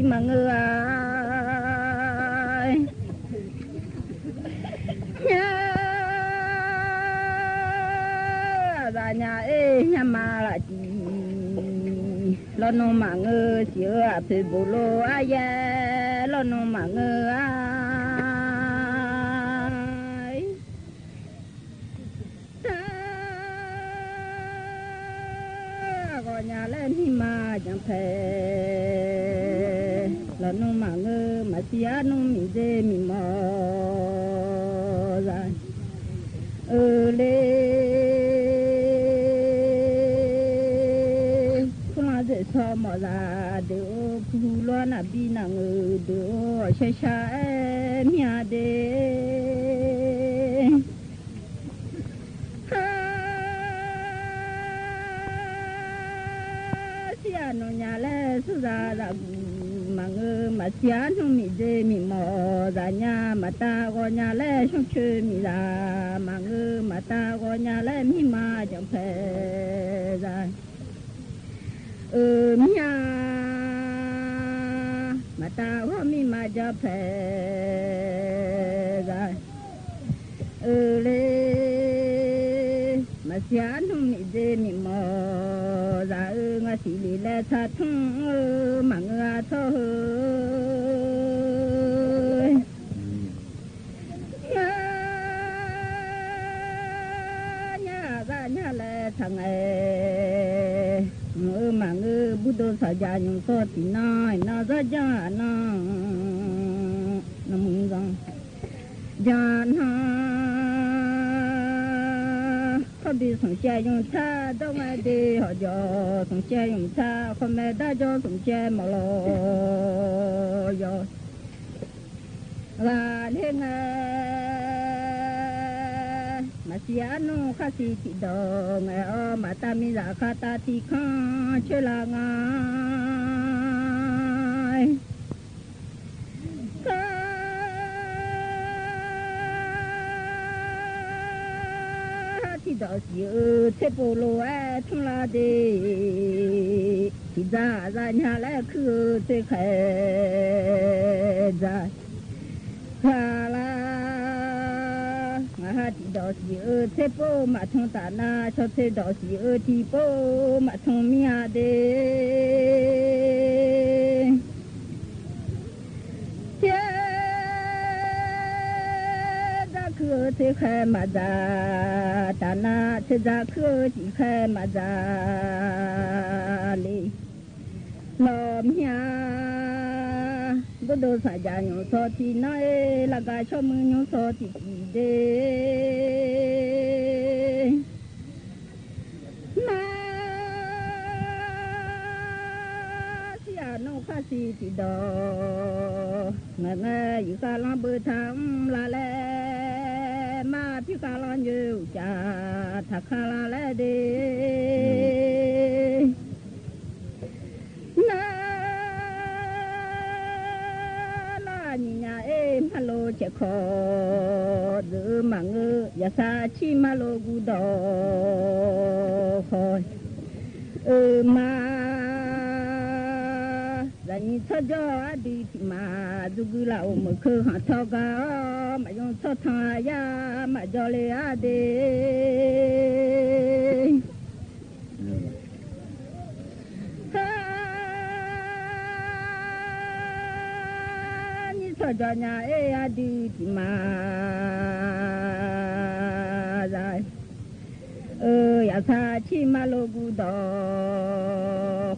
mangai ya adanya nyamalati lono mangai siu ape bolo aya lono mangai nhà lên hi mà chẳng phải là nó mà ngơ mà xía nó mình dê mình mò ra lê không là dễ so mà ra đều phu lo na bi na ngơ đều xe xa em nhà đê nó nhà lẽ su ra ra mà ngơ mà xía nó mi dê mi mò ra nhà mà ta có nhà lẽ xong chơi mi ra mà ngơ mà ta có nhà lẽ mi mà chẳng phải ra nhà mà ta có mi mà chẳng phải ra lê mà xía nó mi dê mi mò ra ngã xí lì lệ cha thung mà ngã thơ nhà ra nhà lệ thằng ấy mà ngư bút đô sa gia nhung so tí nói nó ra gia nó mừng rằng gia nó đi sông xe dùng cha đâu mà đi họ cho sông xe dùng cha không mẹ đã cho sông xe mà lo rồi là lên mà xía nó khá xí chị đồ ngày mà ta mi ra khá ta thì khá chơi là ngay thì đó chỉ thế bộ lô thằng là đi thì ra nhà lại cứ thế khai ra ha la thì đó chỉ thế bộ mà thằng ta na cho thế đó chỉ thì bộ mà thằng mía đi cứ thế khai mà ra ta na thế ra cứ chỉ khai mà ra li lom nha bữa đồ xài giá nhung so thì nói là cái cho mưa nhung so thì để na xia nông khá xì thì đó ngày ngày yêu cả lòng bờ thắm là lẽ mà phía cả lòng nhiều cha thắc khá là lẽ đi na la nhà em hello che khó giữ mà ngư ya sa chi mà lo gu đỏ thôi mà dành cho đi mà dù lão mở khơi họ thao cá mà dùng cho thà ya mà cho lê đi như cho nhà đi mà rồi ya sa chi mà lo gu đỏ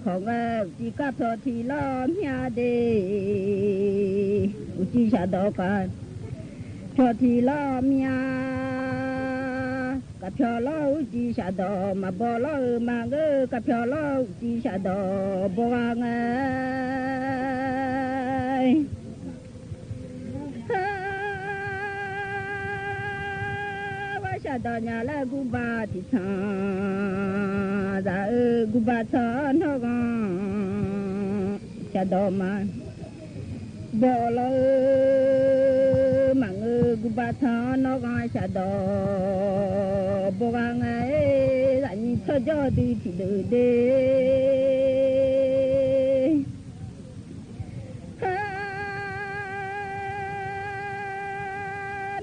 không chỉ cả thôi thì lo nhà đi chỉ sao đó cả cho thì lo nhà cả cho lo chỉ sao đó mà bỏ lo mà ngơ cả cho lo chỉ sao đó bỏ ngay cha đó nhà là gu ba thì thằng ra gu ba thằng nó con cha đó mà bỏ lỡ mà gu ba thằng nó con cha đó bỏ ngay là như cho đi thì được đi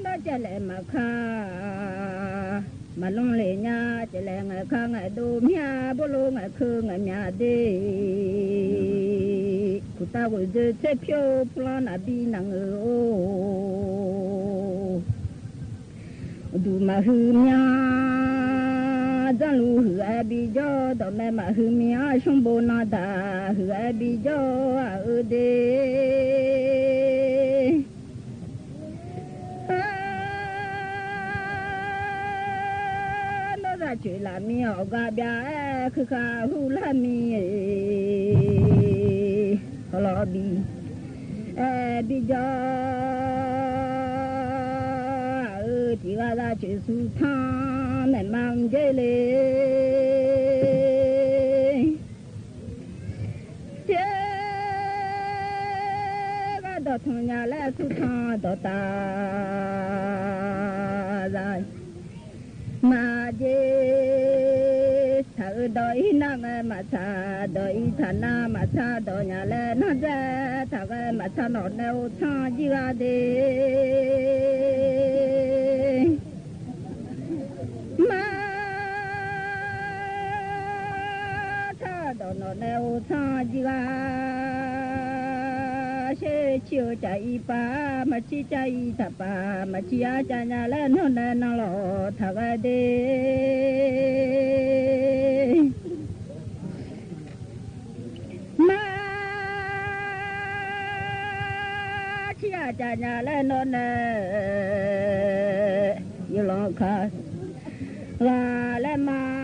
nó cha lại mà kha mà long lệ nha chỉ là ngày khang ngày đô mía bố lô ngày khơi ngày mía đi cụ ta vừa chơi chơi phiêu plan à bi nằng ô đủ mà hư mía giang lu hư ai bi gió đó mẹ mà hư mía sông bồ na đà hư ai bi gió ở đây chuyện là mi ở gà bia cứ khá hu la mi lo bi bi gió thì ra chuyện su thang mẹ mang dây lê cái đó thằng nhà lẽ su thang đó ta rồi mà dê thở đôi năng mà cha đôi thằng na mà cha đôi nhà lên nó ra thằng mà cha nó nêu cha gì ra đi mà cha đôi nó nêu cha gì ra chiều chạy pa mà chỉ chạy thà pa mà chỉ chạy nhà lên nó nên nó lo thà đi mà chỉ chạy nhà lên nó nên yêu lo khá là lên mà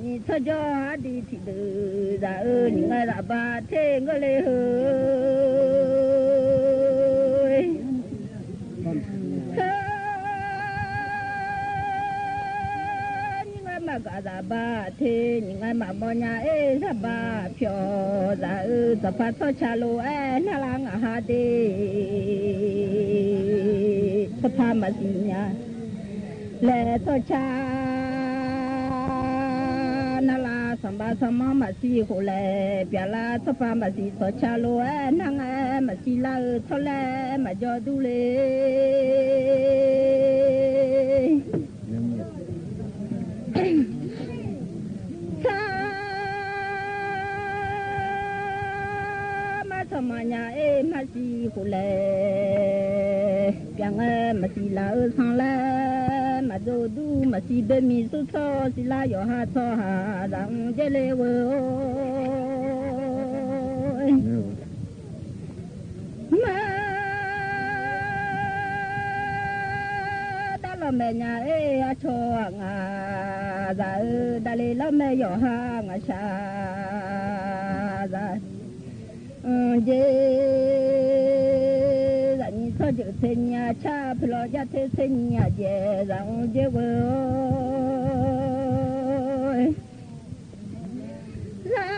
như cho cho đi thì từ ra những ngày là ba thế người lê hơi những ngày mà cả ra ba thế những ngày mà bao nhà ra ba phiêu ra tập phát cho cha lô nó lang à ha đi tập phát mà gì nha le to cha na la samba sama ma si ko le pya la to pa ma si to cha lo na nga ma si la to le ma jo du le Samanya masih kule, yang masih lau sang le, majodu masih demi susah sila yo hato harang jelewe. Dalam menya aco nga, dalam yo hang asha. Je rani so je senya cha phlo ja the senya je rang je wo la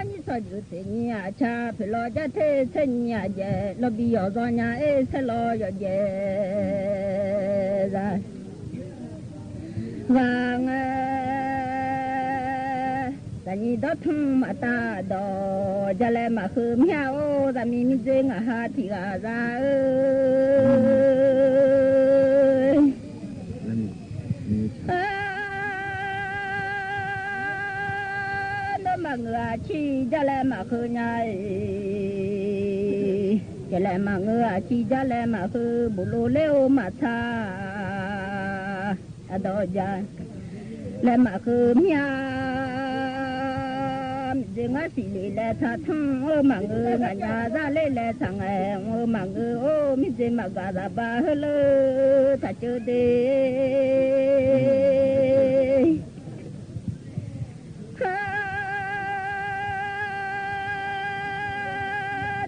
ni so je senya cha phlo ja the senya je lo bi yo zo nya se lo yo je ra vang Tani đó thung mà ta đó giờ lại mà khum heo ra mi dê ngà ha thì gà ra nó mà ngựa chi giờ lại mà khum nhai giờ lại mà ngựa chi giờ lại mà khum bù lô lêu mà tha đó giờ lại mà khum heo ngã xì lì lệ thà thăng ô mà ngư ngã nhà ra lê lệ thằng em ô mà ngư ô mi dê mà gà ra ba hơ lơ thà chơ đê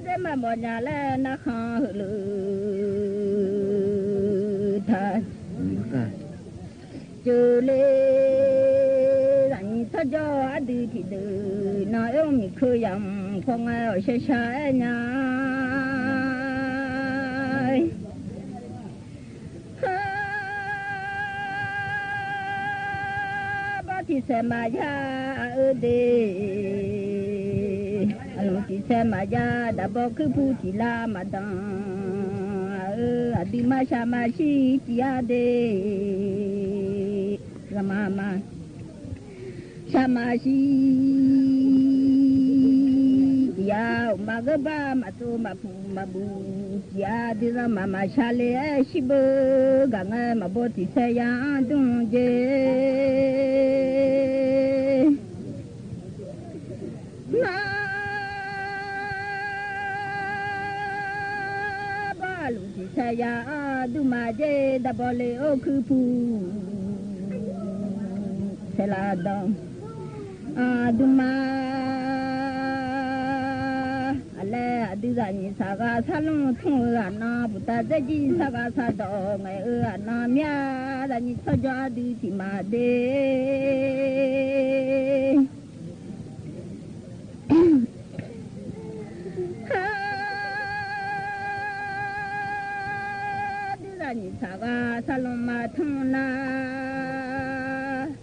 đê mà một nhà lệ nó khó hơ lơ thà chơ lê ta cho anh đi thì từ nói ông mình khơi dòng không ai ở xa xa nhà ba thì sẽ mà ra ở đây anh thì sẽ mà ra đã bỏ cứ phụ chỉ là mà đằng đi mà xa mà chi chỉ ở đây mà sama si ya magaba matu mapu mabu ya dira mama chale shibu ganga maboti saya dunje na balu saya dumaje dabole okupu seladong Duma ale adiza ni saga salung thung ana buta deji saga sa do ngai ana mya da ni saja adi ti ma de adiza ni saga salung ma thung na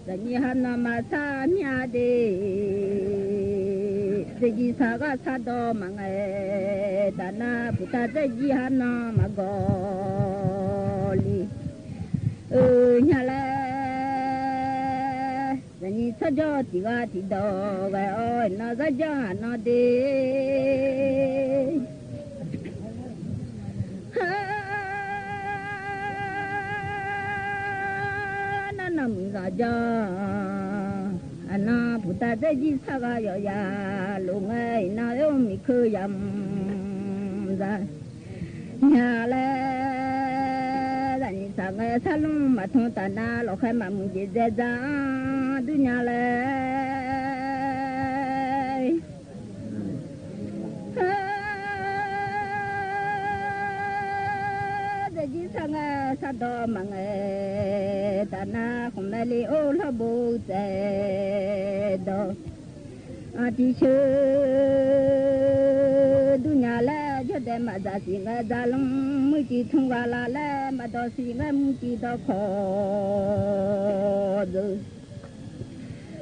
Dani hana masa miade, deji saga sado mangai dana puta deji hana magoli, nyala dani sajo tiga tido gai oi na saja na de. Nam raja ana puta deji saga yo ya lungai na yo mi khuyam ra nya le dani saga salung ma thon ta na lo khai ma mu je je za du nya le deji saga sa do mangai tana khumeli o la bo te do ati che dunya la cho đem mà ra xí ngay ra lông mới chỉ thông qua là mà đó xí ngay mới chỉ đó khó rồi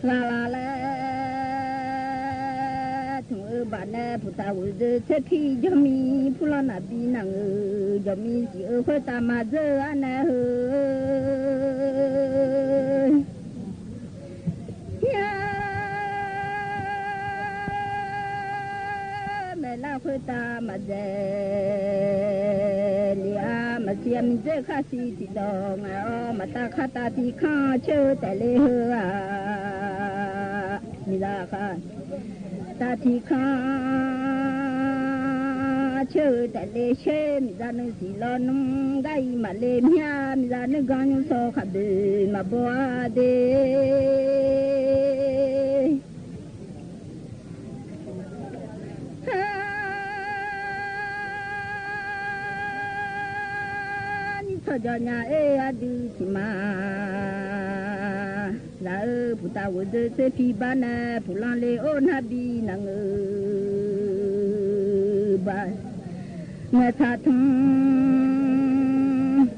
là thằng bạn này phụ ta vừa thế khi cho mi phụ lo nạp đi nàng cho mi chỉ ở khơi ta mà giờ anh này mẹ la khơi ta mà giờ lia mà xem giờ khá xí thì đó mà ta khá ta thì khá chơi tại lê hơ à mi ra khá ta thì khá chơi tại lê xe mi ra nơi gì lo nông gai mà lê mía mi ra nơi gan nhung so khá bề mà bỏ đê cho nhà đi thì mà là phụ ta vừa được sẽ phi bán phụ lang lê ôn habi nàng bà nghe thà thằng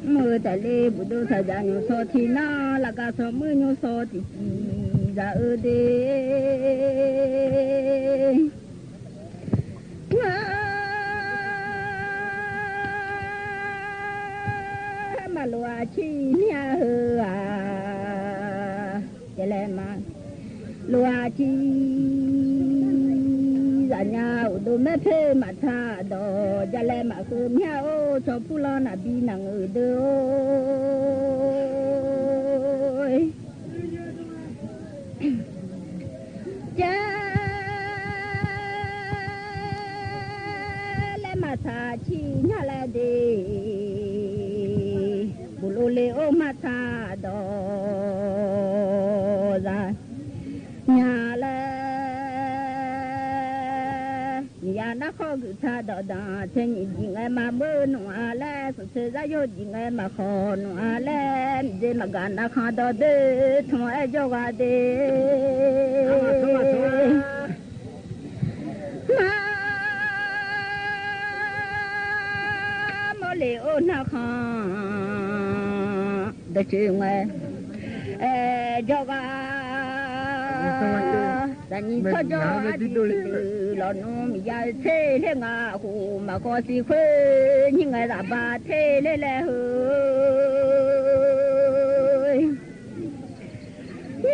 mưa tại lê phụ đô thời gian nhiều so thì na là cả so mưa nhiều so thì ra ở đây mà lúa chi nia hơ à cái này mà lúa chi ra nhà đồ mẹ phê mà tha đồ cái này mà cơm nhau cho phụ lo nà bi nàng ở đôi cha lấy mà tha chi nhà lại đi bulu leo mata do ra nhà le nhà nó khó cứ tha đó đó thế nhỉ ngày mà mưa nọ le sự ra vô ngày mà khó nọ le để mà gan nó khó đó để thôi cho qua để leo na kha de chingwe joga dani cho jo lo no mi ya se le nga hu ma ko si khwe ni nga ra ba the le le hu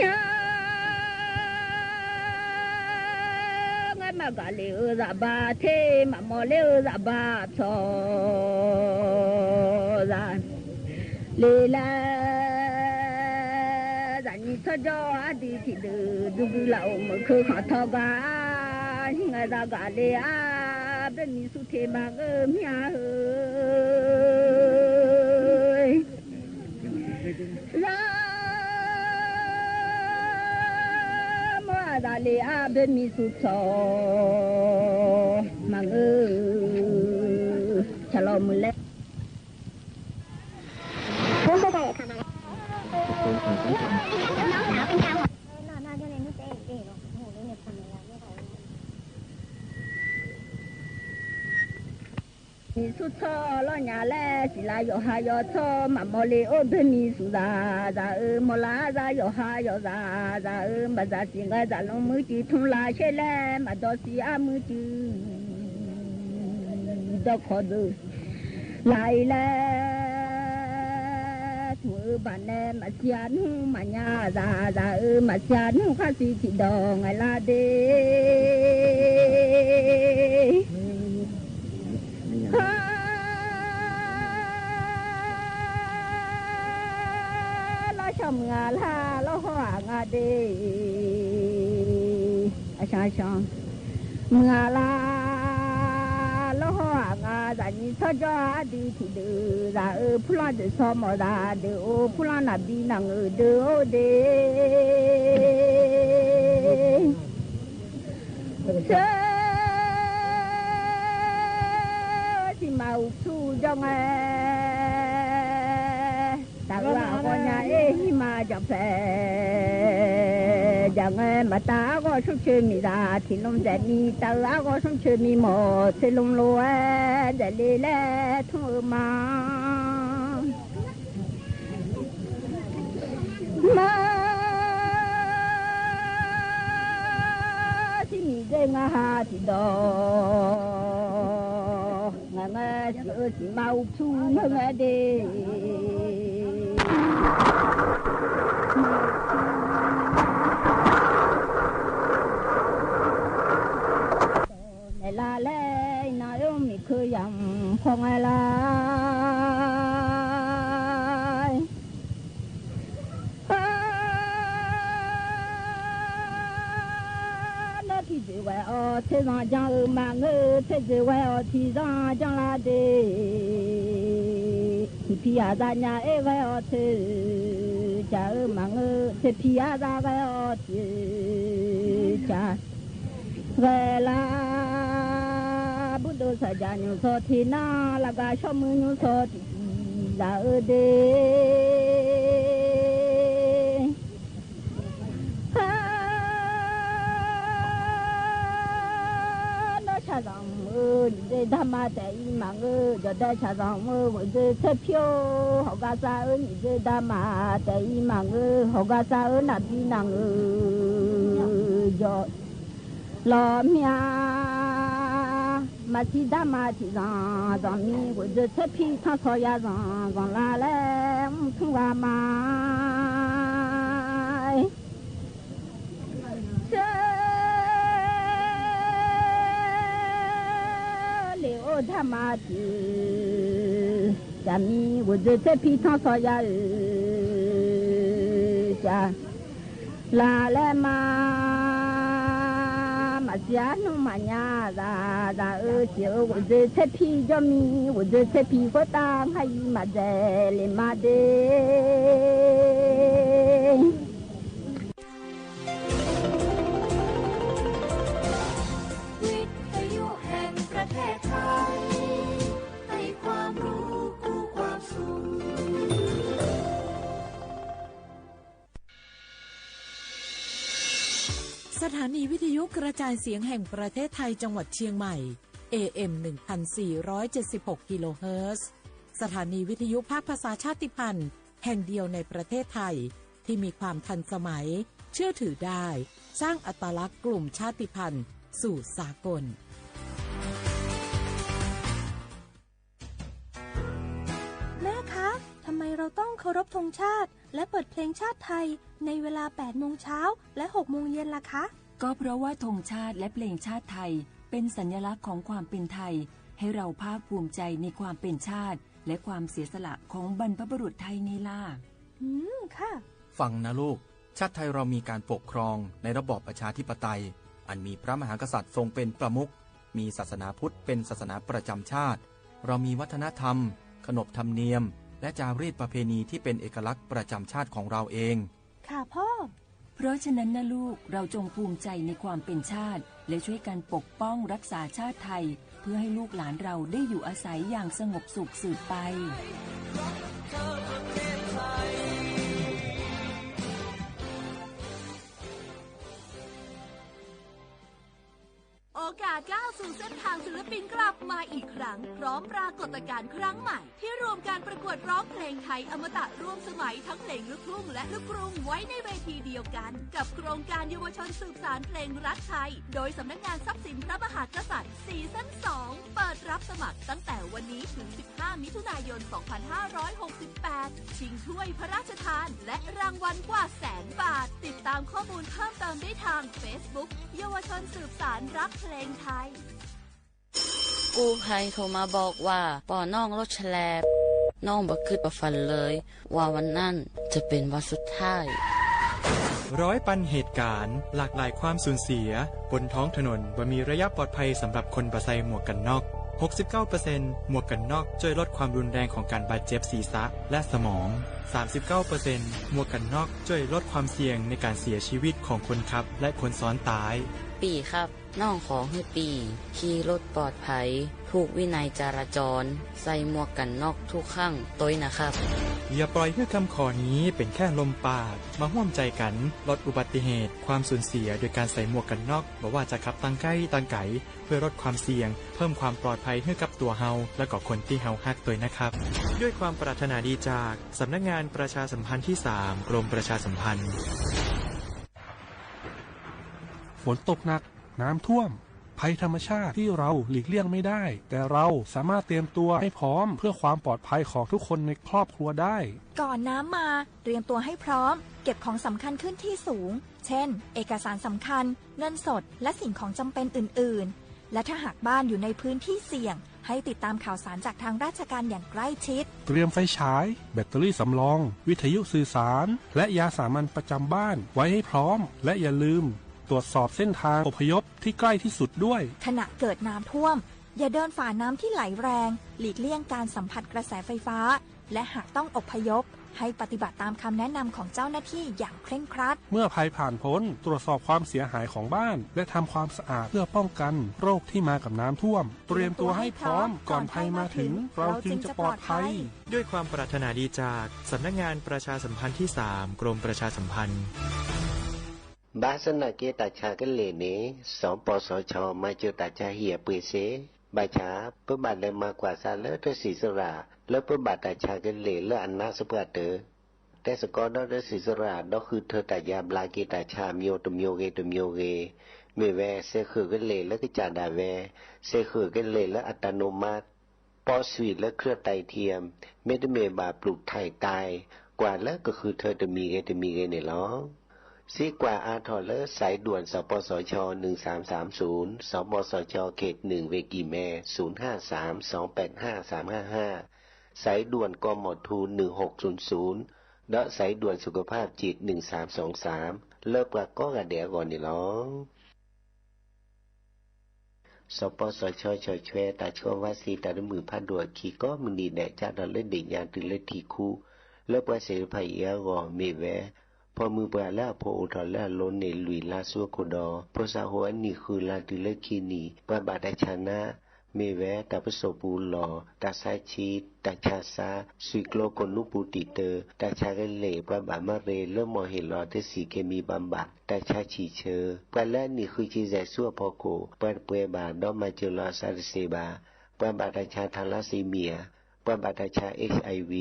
ya mà cả liu ra ba thế mà mò liu ra ba cho ra lê la ra như cho đi thì du lão mà khơi họ thò gà ngày ra gà lê à bên mi su thế mà nhà ơi ra lê à bên mi su cho mà chả lo mưa lệ mi su cho lo nhà lệ chỉ là yo ha yo cho mà mò lê ô bên mi su ra mò lá ra yo ha yo ra mà ra chỉ ngay ra lo mới chỉ thùng lá xe lệ mà đó chỉ à mới chỉ đó khó được lại là thưa bạn em mà chán mà nhà ra mà chán khá gì thì đò ngày là đê lo chồng ngà la lo hoa ngà đê sao ngà la lo hoa ngà ra như sao cho đi thì được ra ở phu lan được so mà ra được ô phu lan là đi nàng ở được ô đê thì màu su cho nghe ta qua con nhà ấy mà chọc phê 将哎马达我上去米达，天龙在米达我上去米毛，天龙路哎在里来土嘛，嘛是米在我哈地道，我是毛出我的。la lê na yêu mi khơi yam phong ai la nó thì chỉ vậy ở thế gian chẳng mà ngơ thế chỉ vậy ở thì gian chẳng là để thì pia ra nhà ấy vậy ở thế chả mà ngơ thế pia ra vậy ở thì chả vậy là Buddha saja nyuso tina laga shomu nyuso la ode no chazang de dhamma de imang de de chazang de sepyo hoga sa de dhamma de imang hoga sa na binang yo lo mia mà chỉ đã mà chỉ rằng rằng mi của giờ thế phi thằng soi ya rằng rằng là lẽ không qua mà liệu thằng mà chỉ rằng mi của giờ thế phi thằng soi ya cha là lẽ mà giá nó mà nhà ra chiều của dê xe phi cho mi của dê xe phi có tang hay mà dê lên mà đêวิทยุแห่งประเทศไทยให้ความรู้คู่ความสุขสถานีวิทยุกระจายเสียงแห่งประเทศไทยจังหวัดเชียงใหม่ AM 1476 กิโลเฮิรตซ์สถานีวิทยุภาคภาษาชาติพันธุ์แห่งเดียวในประเทศไทยที่มีความทันสมัยเชื่อถือได้สร้างอัตลักษณ์กลุ่มชาติพันธุ์สู่สากลแม่คะทำไมเราต้องเคารพธงชาติและเปิดเพลงชาติไทยในเวลา 8 โมงเช้าและ 6 โมงเย็นล่ะคะก็เพราะว่าธงชาติและเพลงชาติไทยเป็นสัญลักษณ์ของความเป็นไทยให้เราภาคภูมิใจในความเป็นชาติและความเสียสละของบรรพบุรุษไทยไงล่ะค่ะฟังนะลูกชาติไทยเรามีการปกครองในระบอบประชาธิปไตยอันมีพระมหากษัตริย์ทรงเป็นประมุขมีศาสนาพุทธเป็นศาสนาประจำชาติเรามีวัฒนธรรมขนบธรรมเนียมและจารีตประเพณีที่เป็นเอกลักษณ์ประจำชาติของเราเองค่ะพ่อเพราะฉะนั้นนะลูกเราจงภูมิใจในความเป็นชาติและช่วยกันปกป้องรักษาชาติไทยเพื่อให้ลูกหลานเราได้อยู่อาศัยอย่างสงบสุขสืบไปโอกาสก้าวสู่เส้นทางศิลปินกลับมาอีกครั้งพร้อมปรากฏการณ์ครั้งใหม่ที่รวมการประกวดร้องเพลงไทยอมตะร่วมสมัยทั้งเพลงลูกทุ่งและลูกกรุงไว้ในเวทีเดียวกันกับโครงการเยาวชนสืบสานเพลงรักไทยโดยสำนักงานทรัพย์สินพระมหากษัตริย์ซีซั่น 2เปิดรับสมัครตั้งแต่วันนี้ถึง15 มิถุนายน 2568 ชิงถ้วยพระราชทานและรางวัลกว่า100,000 บาทติดตามข้อมูลเพิ่มเติมได้ทาง Facebook เยาวชนสืบสานรักเพลงไทยกู้ภัยโทรมาบอกว่าป่อน้องรถแฉลบน้องบ่คิดบ่ฝันเลยว่าวันนั้นจะเป็นวันสุดท้ายร้อยปันเหตุการณ์หลากหลายความสูญเสียบนท้องถนนบ่มีระยะปลอดภัยสำหรับคนบ่ใส่หมวกกันน็อก 69% หมวกกันน็อกช่วยลดความรุนแรงของการบาดเจ็บศีรษะและสมอง 39% หมวกกันน็อกช่วยลดความเสี่ยงในการเสียชีวิตของคนขับและคนซ้อนท้ายปีครับ น้องขอให้ปีขี่รถปลอดภัยถูกวินัยจราจรใส่หมวกกันน็อกทุกครั้งต้อยนะครับอย่าปล่อยให้คำขอนี้เป็นแค่ลมปากมาร่วมใจกันลดอุบัติเหตุความสูญเสียโดยการใส่หมวกกันน็อกบ่ว่าจะขับตั้งใกล้ตั้งไกลเพื่อลดความเสี่ยงเพิ่มความปลอดภัยให้กับตัวเฮาและก็คนที่เฮาฮักด้วยนะครับด้วยความปรารถนาดีจากสำนักงานประชาสัมพันธ์ที่3กรมประชาสัมพันธ์ฝนตกหนักน้ำท่วมภัยธรรมชาติที่เราหลีกเลี่ยงไม่ได้แต่เราสามารถเตรียมตัวให้พร้อมเพื่อความปลอดภัยของทุกคนในครอบครัวได้ก่อนน้ำมาเตรียมตัวให้พร้อมเก็บของสำคัญขึ้นที่สูงเช่นเอกสารสำคัญเงินสดและสิ่งของจำเป็นอื่นๆและถ้าหากบ้านอยู่ในพื้นที่เสี่ยงให้ติดตามข่าวสารจากทางราชการอย่างใกล้ชิดเตรียมไฟฉายแบตเตอรี่สำรองวิทยุสื่อสารและยาสามัญประจำบ้านไว้ให้พร้อมและอย่าลืมตรวจสอบเส้นทางอพยพที่ใกล้ที่สุดด้วยขณะเกิดน้ำท่วมอย่าเดินฝ่าน้ำที่ไหลแรงหลีกเลี่ยงการสัมผัสกระแสไฟฟ้าและหากต้องอพยพให้ปฏิบัติตามคำแนะนำของเจ้าหน้าที่อย่างเคร่งครัดเมื่อภัยผ่านพ้นตรวจสอบความเสียหายของบ้านและทำความสะอาดเพื่อป้องกันโรคที่มากับน้ำท่วมเตรียมตัวให้พร้อมก่อนภัยมาถึงเราจึงจะปลอดภัยด้วยความปรารถนาดีจากสำนักงานประชาสัมพันธ์ที่3กรมประชาสัมพันธ์บาสนาเกตาชากันเลเนสองปสชมาเจอตาชาเหียเปเสบาชาเพื่อบาดเลยมากว่าซาเลอร์ศิสระแล้วเพื่อบาดตาชากันเลและอันนาสปาเตอแต่สกอดอร์ศิสระดอกคือเธอตายาบลาเกตาชามิโอตุมิโอเกตุมิโอเกเมเวเซคือกันเลและกิจาดาเวเซคือกันเลและอัตโนมัติปอสวีและเครือไตเทียมเมตเมบาปลูกไทยตายกว่าแล้วก็คือเธอจะมีเกเนี่ยหรอซีกว่าอาทอเลอร์สายด่วนสปสช1330สปสชเขต1เวกีแม0532855355สายด่วนกมท1600และสายด่วนสุขภาพจิต1323เลิกว่าก็กระเดียก่อนนี่หรอสปสชชอยแชตาชัววาสีตาดมือพัดดัวขี่ก็มึงดีแดจัดดอลเล่นเด็กยานตึงเล่นทีคู่เลิกว่าเสรีภาพเอียก่อเมแวพอมือปลาแล้วพออุทธรแล้วล้นในลุยลาสัวโคดอพอสาหัวนี่คือลาดิเลคีนีปะบาดชนะเมแวตาปสปูหลอตาไซชีตาชาซาสุกโลกนุปูติเตอตาชาเกเลปะบามาเรเริ่มมอเห็นหลอเทสีเคมีบำบัดตาชาชีเชอปะแล้วนี่คือจีแจสัวพอโกปะเปบาดอมาเจลอซาเซบาปะบาดชาทาลาซีเมียปบาตาชา HIV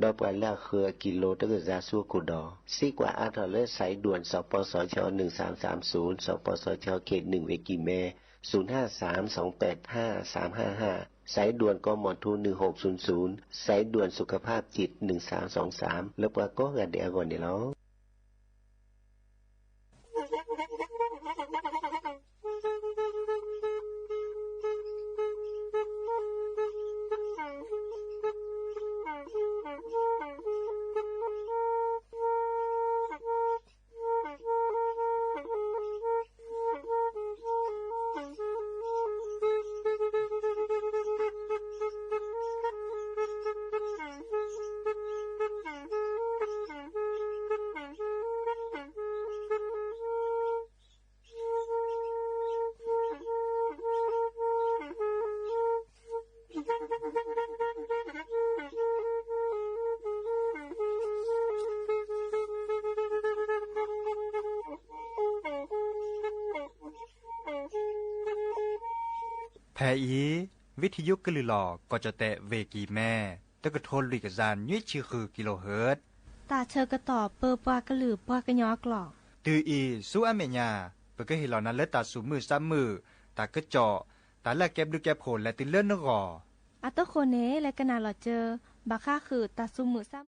ดอกปลาเครือกิโลตะกซาซัวกุดอซีกว่าอาทอเลสายด่วนสปสช1330สปสชเขต1เวกิแม0532855355สายด่วนกมท1600สายด่วนสุขภาพจิต1323แล้วปลาก็กระเดียก่อนนี่แล้วแพอีวิทยุกลือหลอก็จะแตะเวกีแม่ตะกะทนลิกซานยุ้ยชื่อคือกิโลเฮิรตซ์ตาเชอกระตอบเปอปากระหลือปากระยอกหลอกตืออีสู้อเมญาเปก็เห็นเหล่านั้นเลตาสูมือซ้ำมือตากระเจาะตาแลกแก็บดูแก็บโผลและติเลื่อนนกออัตโคเนและกนาหลอเจอบาค่าคือตาสูมือซ้ำ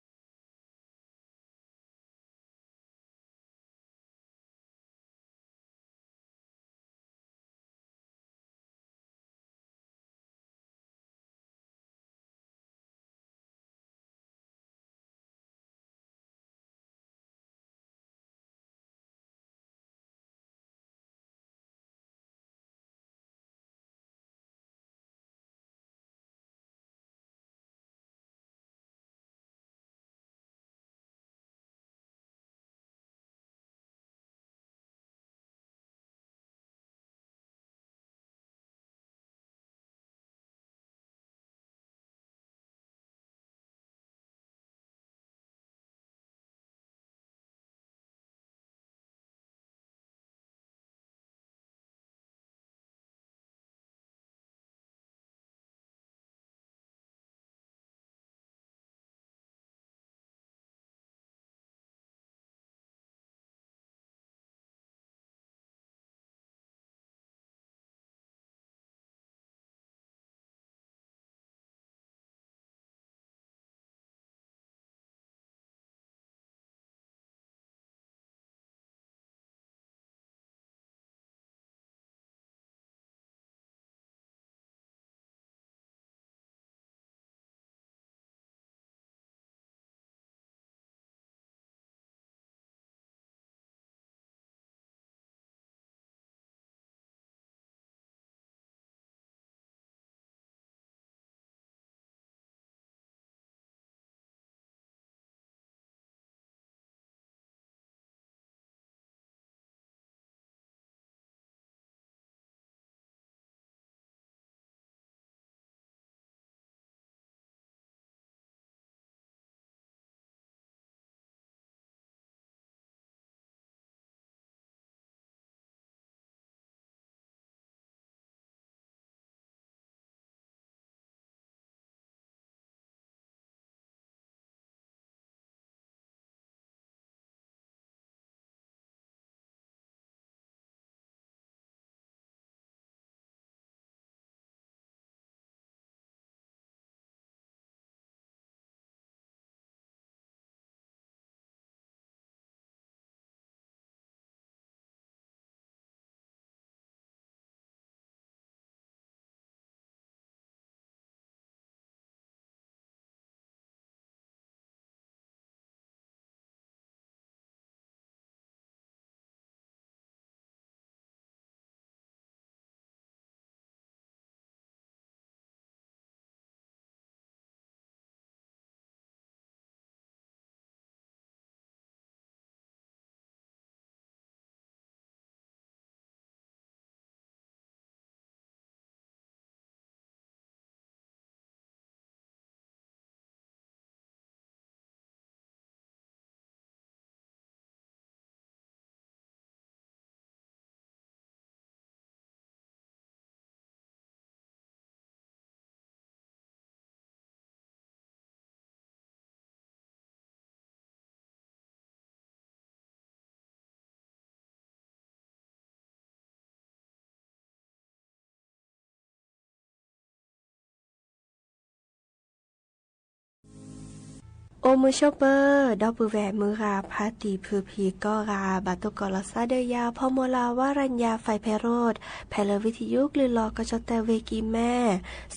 โอมือชอปเปอร์ดอกปือแหวมือราพาตีพือพีก็ราบาตุกอลซาเดียพอโมลาวารัญญาไฟไพโรดแพลวิทยุกลือลอกระจแต่เวกีแม่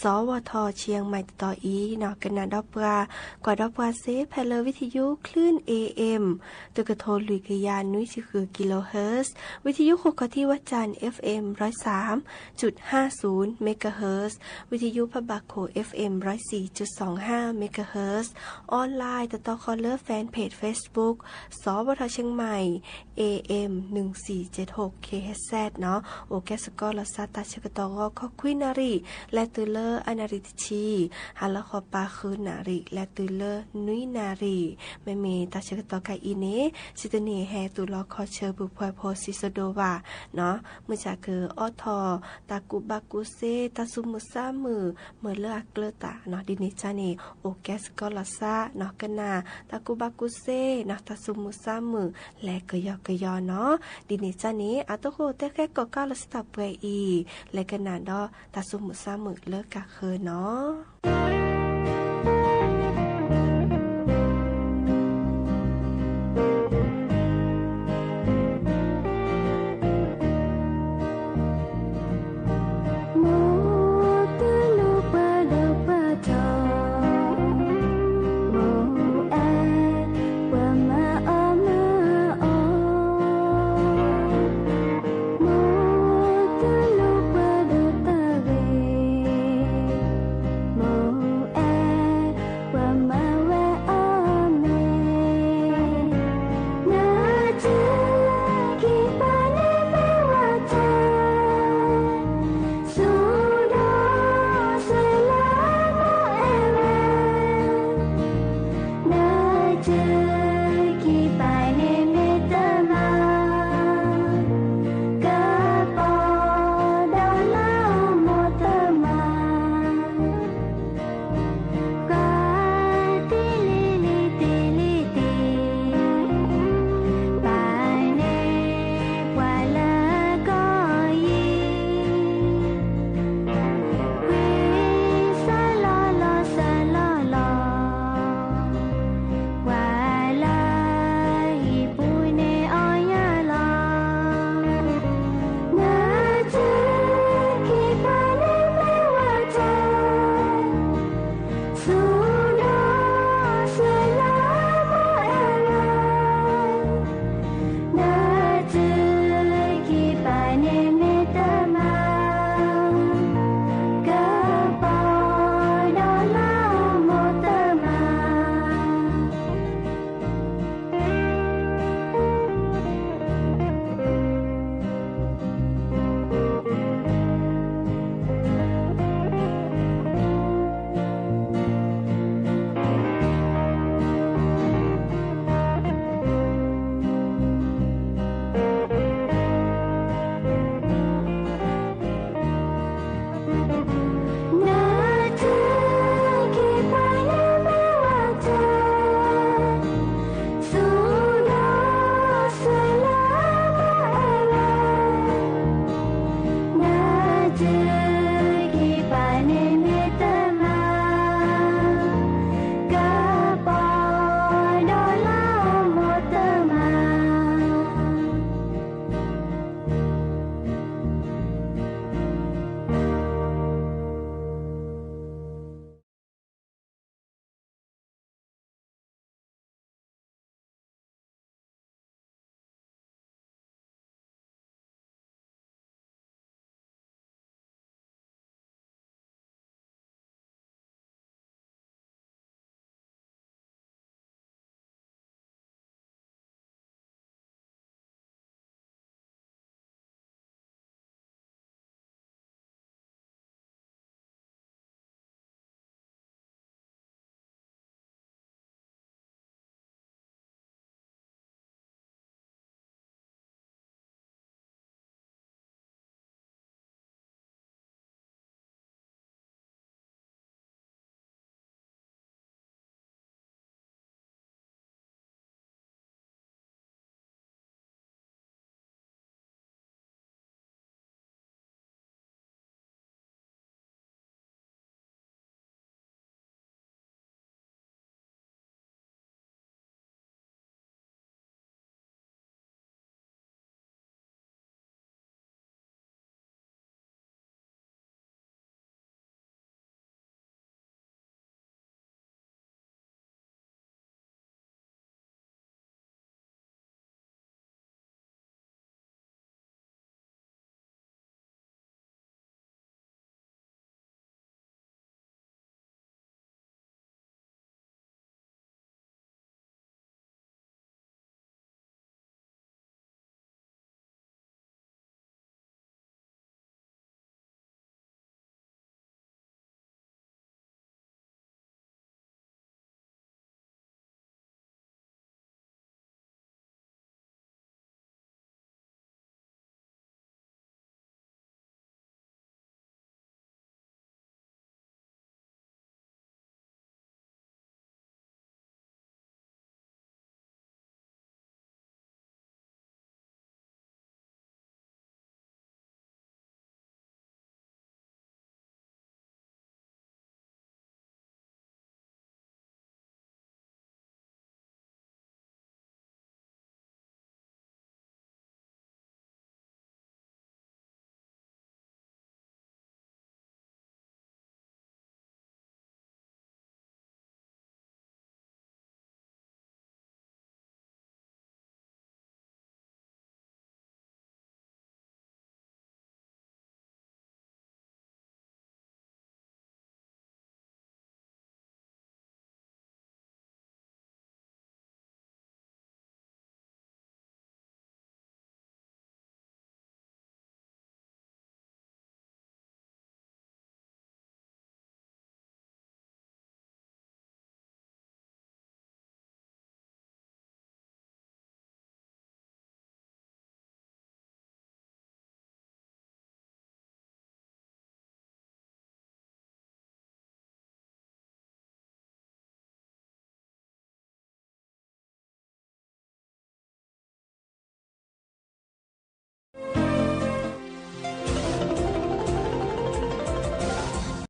สวทเชียงใหม่ต่ออีนอกกันนาดอกปลากว่าดอกปลาเซแพลวิทยุคลื่น AM ตุกโทลุยกยานนุ้ยคือกิโลเฮิรตซ์วิทยุโคกที่วัดจันทร์ FM 103.50 เมกะเฮิรตซ์วิทยุพบาโค FM 104.25 เมกะเฮิรตซ์ออนไลน์ต่อคอลเลอร์แฟนเพจ Facebook สวทเชียงใหม่ AM 1476 KHZ เนาะโอแกสกอลซาตาชกตอคอควินารีและตุเลอร์อนาริตชีฮัลลคอปาคืนนารีและตุเลอร์นุยนารีแม่เมตาชกตอกาอีเนสิตเนแฮตุลอคอเชอบุพโพซิโซโดวาเนาะเมื่อจากคือออทอตากุบากุเซตาซุมุซามือเมื่อเลือกเกลตาเนาะดินิจานีโอแกสกอลซาเนาะกันนาตากุบากุเซนะตาซุมุซามือและกยอกยอเนาะดินิจานีอาตโคเตแค่ก็ก้าวลสตาเปอีและกันนาดอตาซุมุซามือเลิกกะเคอเนาะ